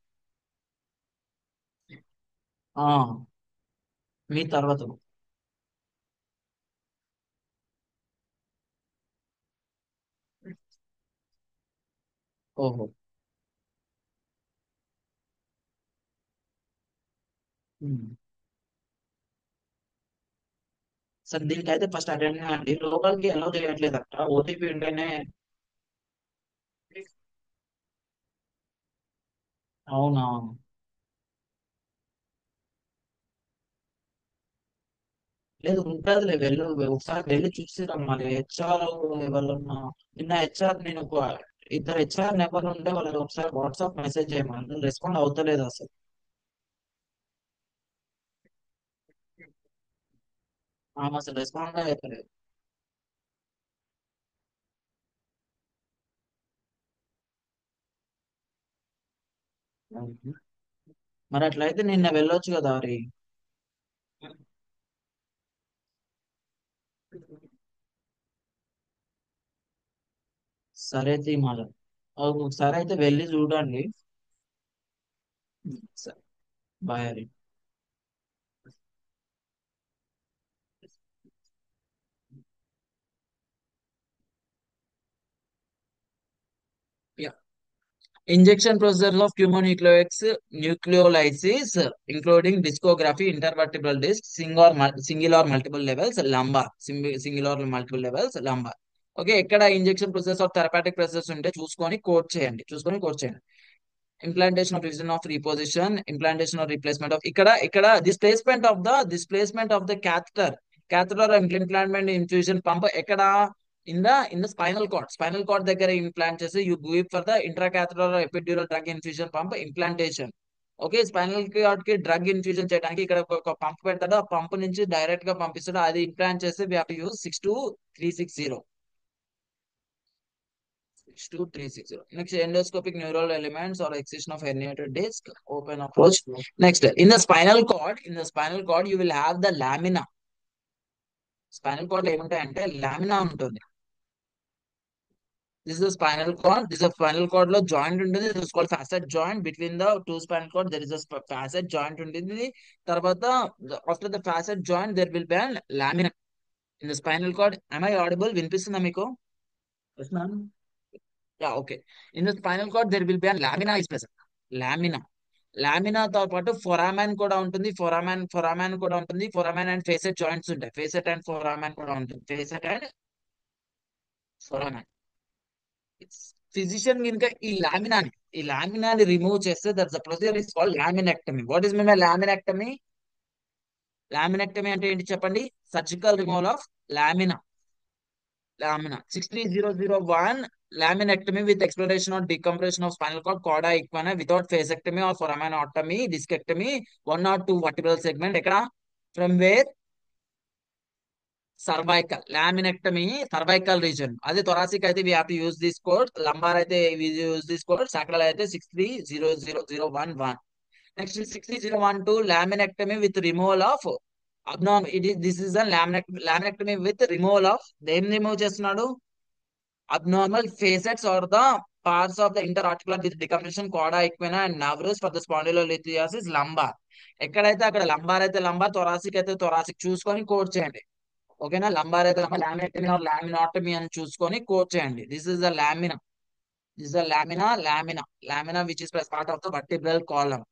ఆ, మీ తర్వాత. ఓహో. ఉమ్. సరే దీనికి అయితే ఫస్ట్ అటెండ్ అండి, లోపలికి ఎలా చేయట్లేదట, ఓటీపీ ఉంటేనే. అవునా. లేదు ఉంటదిలే, వెళ్ళు ఒకసారి వెళ్ళి చూసిరా మరి హెచ్ఆర్ ఎవరన్నా. నిన్న హెచ్ఆర్ నేను ఇద్దరు హెచ్ఆర్ నెంబర్ ఉంటే వాళ్ళకి ఒకసారి వాట్సాప్ మెసేజ్ చేయమని, రెస్పాండ్ అవుతలేదు అసలు. ఆమె అసలు రెస్పాండ్ అవుతలేదు. మరి అట్లయితే నిన్న వెళ్ళొచ్చు కదా మరి. సరే తీ మరి. ఒకసారి అయితే వెళ్ళి చూడండి. సరే. Bye Hari. Injection procedure of nucleolysis, including discography, intervertebral disc, single or multiple levels, lumbar, single or multiple levels, lumbar. Okay, ఎక్కడ injection process of therapeutic process ఉంటే చూసుకొని కోడ్ చేయండి, చూసుకొని కోడ్ చేయండి. Implantation of region of reposition, implantation of replacement of, ఇక్కడ displacement of the catheter implantment infusion pump ఎక్కడ? In the spinal cord దగ్గర implant చేసి you give for the intra catheter epidural drug infusion pump implantation. Okay, spinal cord కి drug infusion చేయడానికి ఇక్కడ ఒక pump పెడతాడు, ఆ పంప్ నుంచి డైరెక్ట్ గా పంపిస్తాడు, అది ఇంప్లాంట్ చేసి we have to use 62360. 62360. Next, endoscopic neural elements or excision of herniated disc, open approach. Next, in the spinal cord, you will have the lamina. Spinal cord లో ఏముంటాయంటే lamina ఉంటుంది. This is spinal cord లో joint ఉంటుంది, this called facet joint between the two spinal cord, there is facet joint ఉంటుంది. తర్వాత after the facet joint there will be an lamina in the spinal cord. am I audible? వినిపిస్తుందా మీకు? Yes, ma'am. Yeah, okay. In the spinal cord there will be a lamina is present. Lamina. లామినాతో పాటు foramen కూడా ఉంటుంది, foramen and facet joints ఉంటాయి, facet and foramen కూడా ఉంటుంది, facet and foramen. Physician కనుక ఈ లామినాని రిమూవ్ చేస్తే that's the procedure is called laminectomy. What is mean by laminectomy? Laminectomy అంటే ఏంటి చెప్పండి? Surgical removal of lamina. Lamina 63001, laminectomy with exploration or decompression of spinal cord, cauda equina without vasectomy or foraminotomy, discectomy, one or two vertebral segment ఎక్కడ? From where? Cervical. Laminectomy cervical region. అదే thoracic అయితే we have to use this code, lumbar అయితే we use this code, sacral అయితే 6300011. Next 63012, laminectomy with removal of this is laminectomy with removal of, ఏం remove చేస్తున్నాడు? Abnormal facets or the parts of the interarticular with decompression, cauda equina and navrus for the spondylolithiasis lumbar. ఎక్కడైతే అక్కడ lumbar అయితే lumbar, thoracic అయితే thoracic చూసుకొని code చేయండి. ఓకేనా, lumbar అయితే లంబార్, లామినెక్టమీ ఆర్ లామినాటమీ అని చూసుకొని కోడ్ చేయండి. This is the lamina. This the lamina which is part of the vertebral column.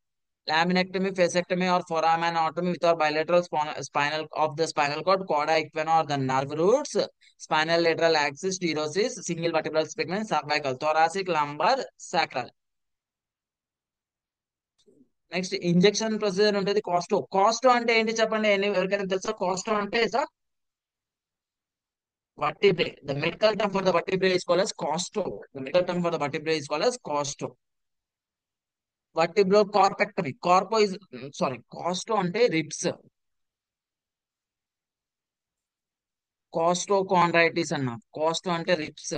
Laminectomy, vasectomy, or foraminotomy with or bilateral spinal of the spinal cord, cauda equina or the nerve roots, spinal lateral axis, sterosis, single vertebral segment, cervical, thoracic, lumbar, sacral. Next injection procedure ఉంటుంది. Costco అంటే ఏంటి చెప్పండి, ఎవరికైనా తెలుసా? Costco అంటే vertebrae. The medical term for the vertebrae is called as costo. The medical term for the vertebrae is called as costo. Vertebral corpectomy. Corpo is, sorry, costo అంటే ribs. Costo chondritis అన్న. Costo అంటే ribs.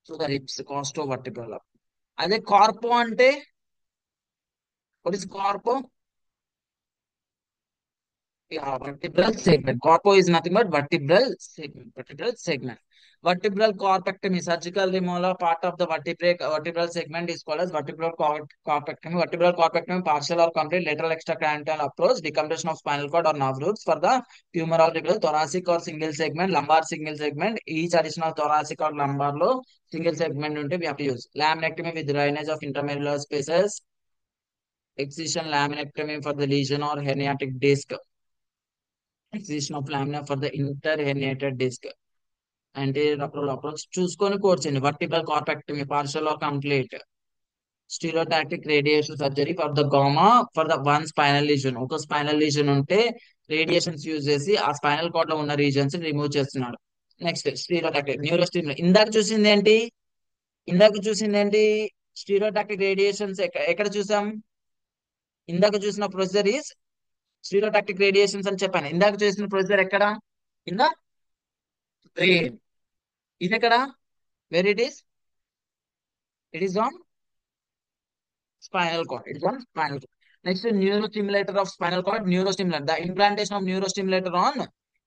So the ribs costo vertebral. అదే corpo అంటే, what is corpo? Yeah, vertebral segment. Corpo is nothing but vertebral segment. Vertebral segment. Vertebral corpectomy, surgical removal of part of the vertebral segment is called as corpectomy. Vertebral corpectomy, partial or complete lateral extracranial approach, decompression of spinal cord or nerve roots for the femoral ribs, thoracic or single segment, lumbar single segment. Each additional thoracic or lumbar low single segment until we have to use. Laminectomy with drainage of intermedullary spaces. Excision laminectomy for the lesion or herniatic disc. Excision of lamina for the interherniated disc. Anterior lateral approach చూసుకొని code చేయండి. Vertical corpectomy partial or complete. Stereotactic radiation surgery for the gamma for the one spinal lesion. ఒక spinal lesion ఉంటే radiations use చేసి ఆ spinal cord లో ఉన్న reasons remove చేస్తున్నాడు. Next stereotactic neurostimulation. ఇందాక చూసింది ఏంటి? స్టీరియోటాక్టిక్ రేడియేషన్స్ ఎక్కడ చూసాం? ఇందాక చూసిన ప్రొసీజర్ ఈస్ స్టీరియోటాక్టిక్ రేడియేషన్స్ అని చెప్పాను. ఇందాక చూసిన ప్రొసీజర్ ఎక్కడ? In the brain. ఇది ఎక్కడ? Where it is? It is on spinal cord. It is on spinal cord. Next, neurostimulator of spinal cord, neurostimulator. The implantation of neurostimulator on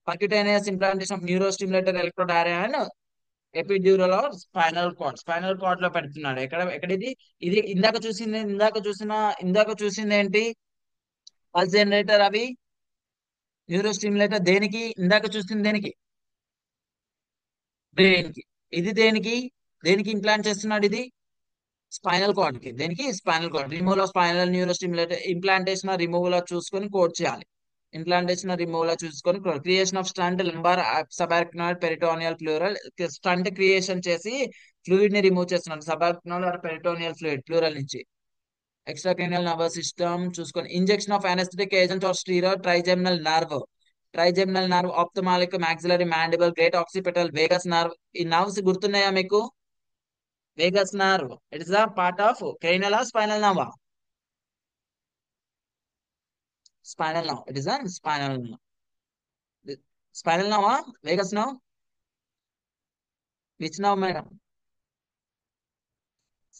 percutaneous implantation of neurostimulator electrode area and epidural or spinal cord. Spinal cord లో పెడుతున్నాడు. ఎక్కడ ఇది ఇందాక చూసిన ఏంటి? Pulse generator. అవి న్యూరోస్టిమ్యులేటర్ దేనికి? ఇందాక చూసింది దేనికి? బ్రెయిన్ కి. ఇది దేనికి ఇంప్లాంట్ చేస్తున్నాడు? ఇది స్పైనల్ కార్డ్ కి. దేనికి? Spinal cord. Removal of spinal neurostimulator. Implantation removal చూసుకొని కోడ్ చేయాలి. ఇంప్లాంటేషన్ రిమూవల్ చూసుకొని creation of shunt lumbar subarachnoid peritoneal pleural. Shunt creation చేసి ఫ్లూయిడ్ ని రిమూవ్ చేస్తున్నాడు. Subarachnoid or peritoneal fluid pleural నుంచి. ఎక్స్ట్రా క్రేనియల్ నర్వస్ సిస్టమ్ చూసుకొని injection of anesthetic agent or steroid trigeminal nerve. Trigeminal nerve, ophthalmic, maxillary, mandibular, great occipital, vagus nerve. ఈ nerves గుర్తున్నాయా మీకు? Vagus nerve. It is the part of cranial or spinal nerve? Spinal nerve. It is a spinal nerve. Spinal nerve, vagus nerve. Which nerve madam?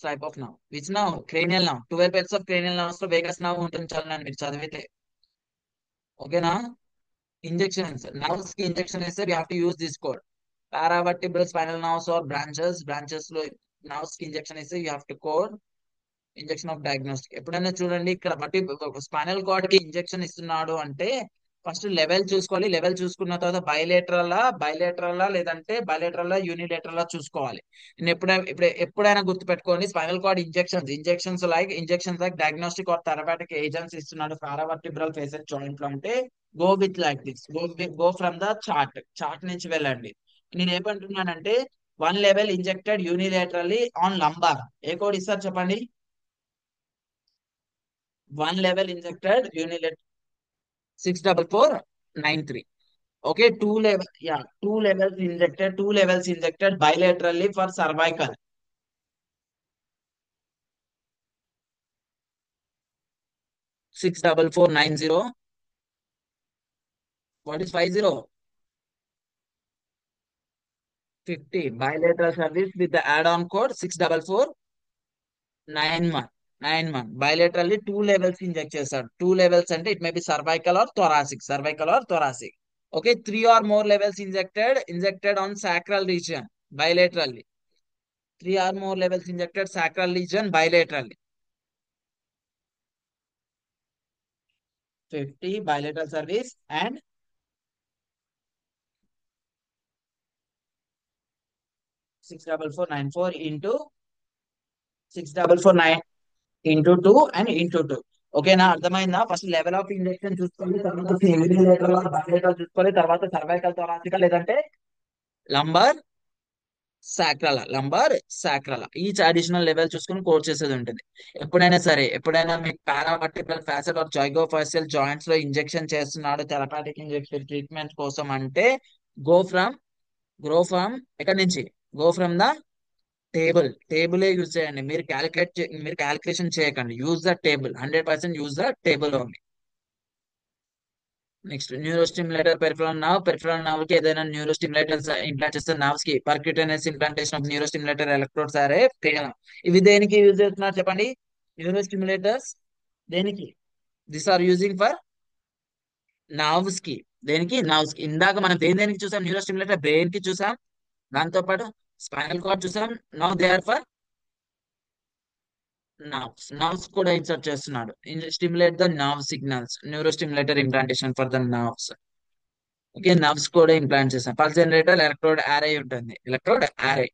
Type of nerve. Which nerve? Cranial nerve. 12 pairs of cranial nerves లో vagus nerve ఉంటుంది. చాలని మీరు చదివితే ఓకేనా? Injections, nerves కి injection ఇస్తే we have to use this code. Paravertebral spinal nerves or branches లో nerves కి ఇంజెక్షన్ ఇస్తే you have to code injection of diagnostic. ఎప్పుడైనా చూడండి, ఇక్కడ బట్టి స్పైనల్ కార్డ్ కి ఇంజెక్షన్ ఇస్తున్నాడు అంటే ఫస్ట్ లెవెల్ చూసుకోవాలి. లెవెల్ చూసుకున్న తర్వాత బైలేటరల్ లేదంటే బైలేటరల్ యూనిలేటరల్ చూసుకోవాలి. నేను ఎప్పుడైనా గుర్తుపెట్టుకోండి, spinal cord injections like diagnostic or therapeutic agents ఇస్తున్నాడు పారావర్టిబ్రల్ ఫేసెస్ జాయింట్ లో అంటే go with like this. Go from the chart నుంచి వెళ్ళండి. నేను ఏమంటున్నానంటే one level injected unilaterally on lumbar. ఏ కోడ్ ఇస్తారు చెప్పండి? one level injected unilateral 64493. Okay, two levels injected bilaterally for cervical. 64490. What is 50? 50 bilateral service with the add-on code 64491. Bilaterally two levels inject చేస్తాడు. Two levels అంటే it may be cervical or thoracic. Okay, three or more levels injected on sacral region bilaterally. Three or more levels injected sacral region bilaterally. 50 bilateral service and 64494 into 6449 into 2 and into 2. ఓకేనా? అర్థమైందా? First level of injection చూసుకోవాలి, తర్వాత unilateral are bilateral చూసుకోవాలి, తర్వాత cervical thoracic లేదంటే lumbar sacral each additional level చూసుకుని code చేసేది ఉంటుంది. ఎప్పుడైనా మీకు paravertebral facet or zygapophyseal joints లో ఇంజెక్షన్ చేస్తున్నాడు థెరపాటిక్ ఇంజెక్షన్ ట్రీట్మెంట్ కోసం అంటే గో ఫ్రమ్ ఎక్కడి నుంచి? Go from the table use చేయండి. మీరు క్యాలిక్యులేషన్ చేయకండి. Use the table, 100% use the table only. Next neuro stimulator peripheral nerve కి ఏదైనా న్యూరో స్టిమ్యులేటర్స్ ఇంప్లాంట్ చేస్తే నర్వ్స్ కి percutaneous implantation of neuro stimulator electrodes or క్రియానం. ఇవి దేనికి యూజ్ చేస్తున్నారు చెప్పండి? న్యూరో స్టిమ్యులేటర్స్ దేనికి? This are using for nerves కి. దేనికి? నర్వ్స్ కి. ఇందాక మనం దేనికి చూసాం? న్యూరో స్టిమ్యులేటర్ బ్రెయిన్ కి చూసాం, దాంతో పాటు స్పైనల్ కార్డ్ చూసాం. Now they are for nerves కూడా ఇన్సర్ట్ చేస్తున్నాడు. Stimulate the nerve signals, neuro stimulator implantation for the nerves. Okay, nerves కూడా ఇంప్లాంట్ చేస్తాం. పల్స్ జనరేటర్ ఎలక్ట్రోడ్ ఆరే ఉంటుంది. ఎలక్ట్రోడ్ ఆరే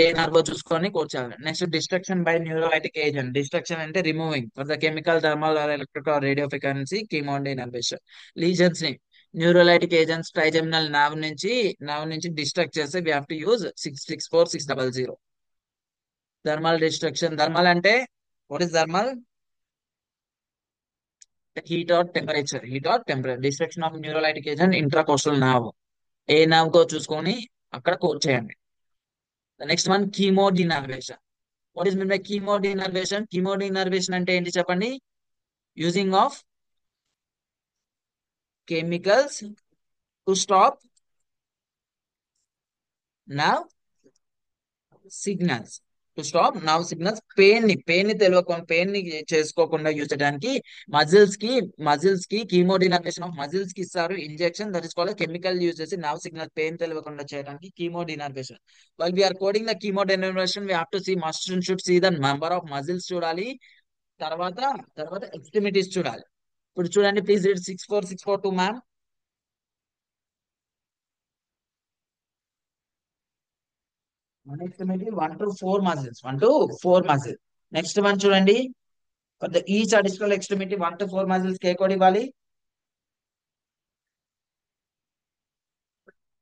ఏ నర్వో చూసుకొని కూర్చోాలి. Next destruction by neurolytic agent. Destruction అంటే removing for the chemical, thermal or electric or radio frequency chemodenervation. Lesions ని neurolytic agents trigeminal nerve నుంచి డిస్ట్రక్ట్ చేస్తే we have to use 664-600. Thermal destruction. Thermal అంటే what is thermal? Heat or temperature destruction of neurolytic agent intercostal nerve. ఏ nerve కో చూసుకొని అక్కడ code చేయండి. Next one chemodenervation. What is mean by chemodenervation? Chemodenervation అంటే ఏంటి చెప్పండి? Using of chemicals to stop nerve signals. Pain ని చేసుకోకుండా యూజ్ చేయడానికి మజిల్స్ కి కీమోడినర్వేషన్ ఆఫ్ మజిల్స్ కి ఇస్తారు injection. That is called chemical use చేసి నర్వ్ సిగ్నల్ పెయిన్ తెలియకుండా చేయడానికి chemodenervation. While we're coding the chemodenervation we have to see must should see the number of muscles చూడాలి. తర్వాత తర్వాత ఎక్స్ట్రిమిటీస్ చూడాలి. ఇప్పుడు చూడండి, please read 64642 ma'am. 1 extremity 1 to 4 muscles. Next one చూడండి, for the each additional extremity 1 to 4 muscles కే code ఇవ్వాలి.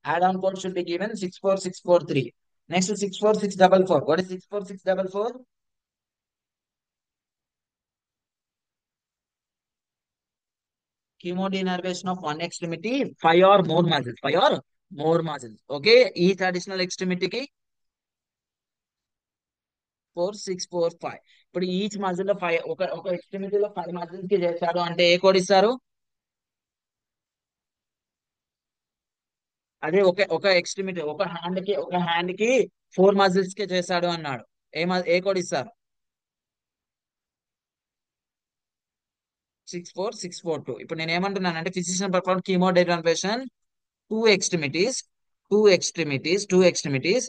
Add on code should be given 64643. Next 64644. What is 64644? Chemodinervation of one extremity, 5 or more muscles. 5 or more muscles. Okay, each additional extremity కి 4645. ఇప్పుడు each muscle లో ఒక ఎక్స్ట్రిమిటీలో 5 muscles కి చేశాడు అంటే ఏ code ఇస్తారు? అదే ఒక ఎక్స్ట్రిమిటీ ఒక హ్యాండ్ కి 4 మజిల్స్ కి చేశాడు అన్నాడు. ఏ కోడ్ ఇస్తారు? 64642. ఇప్పుడు నేను ఏమంటున్నానంటే physician perform chemodenervation two extremities two extremities.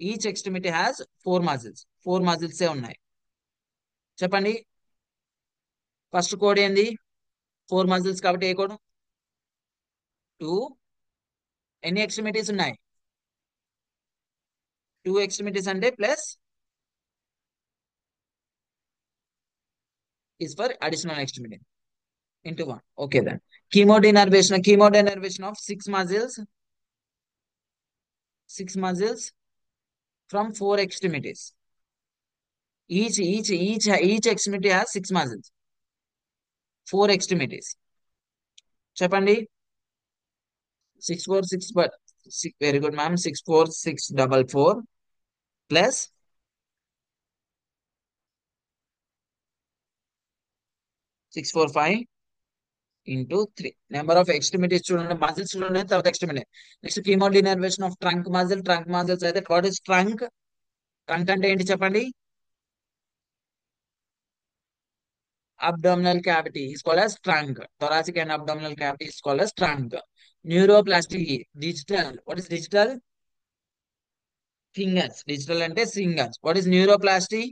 Each extremity has 4 muscles. 4 muscles ఉన్నాయి. చెప్పండి, ఫస్ట్ కోడ్ ఏంది? 4 మజిల్స్ కాబట్టి ఏ కోడ్? 2. ఎన్ని ఎక్స్ట్రిమిటీస్ ఉన్నాయి? 2 ఎక్స్ట్రిమిటీస్ అంటే plus is for additional extremity into 1. Okay then. Chemodinervation of 6 muscles from 4 extremities. Each extremity has 6 muscles. 4 extremities. చెప్పండి, 646, but very good ma'am. 64644 plus 645 into 3. Number of extremities చూడండి, muscles చూడండి, తర్వాత extremity. Next chemodenervation of trunk muscles అయితే what is trunk? Trunk అంటే ఏంటి చెప్పండి? Abdominal cavity is called as trunk. Thoracic and abdominal cavity is called as trunk. Neuroplasty, digital. What is digital? Fingers. Digital and fingers. What is neuroplasty?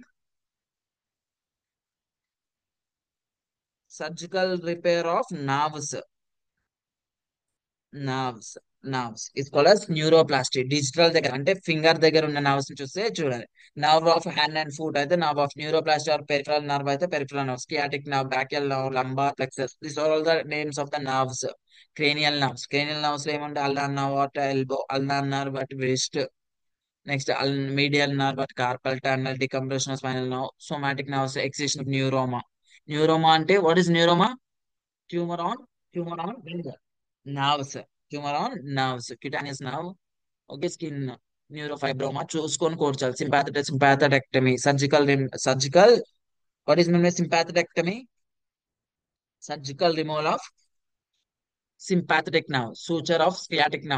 Surgical repair of nerves. Nerves. Nerves. It's called as neuroplasty. Digital దగ్గర అంటే finger దగ్గర ఉన్న nerves చూస్తే చూడాలి. Nerve of hand and foot అయితే nerve of neuroplasty or peripheral nerve అయితే peripheral nerve. Sciatic nerve, brachial nerve, lumbar plexus. These are all the names of the nerves. Cranial nerves లో ఏముంటే ulnar nerve at elbow, ulnar nerve at wrist. Next medial nerve at carpal tunnel, decompression spinal nerve. Somatic nerves, excision of neuroma. Neuroma అంటే what is neuroma? Tumour on nerves. Tumour on nerves. క్యూటానియస్ nerve. Okay, skin. Neurofibroma చూసుకొని కోర్చాలి. Sympathectomy, surgical what is mean by sympathectomy? Surgical removal of sympathetic nerve, suture of sciatic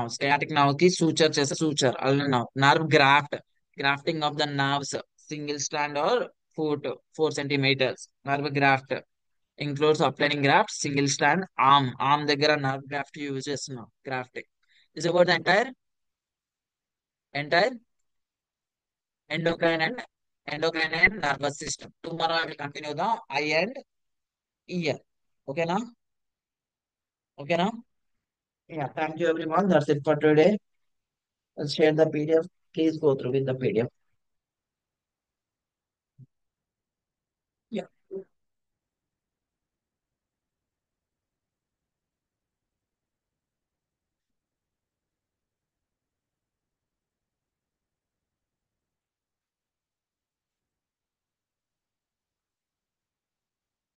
nerve కి suture చేసే suture ulnar nerve. Nerve grafting of the nerves, single strand or 4 to 4 centimeters. Nerve graft includes obtaining graft, single strand, arm దగ్గర nerve graft use చేస్తున్నాం. Grafting is about the entire endocrine and nervous system. Tomorrow I will continue the eye and ear. Okay now? Okay now? Yeah, thank you everyone. That's it for today. I'll share the PDF. Please go through with the PDF.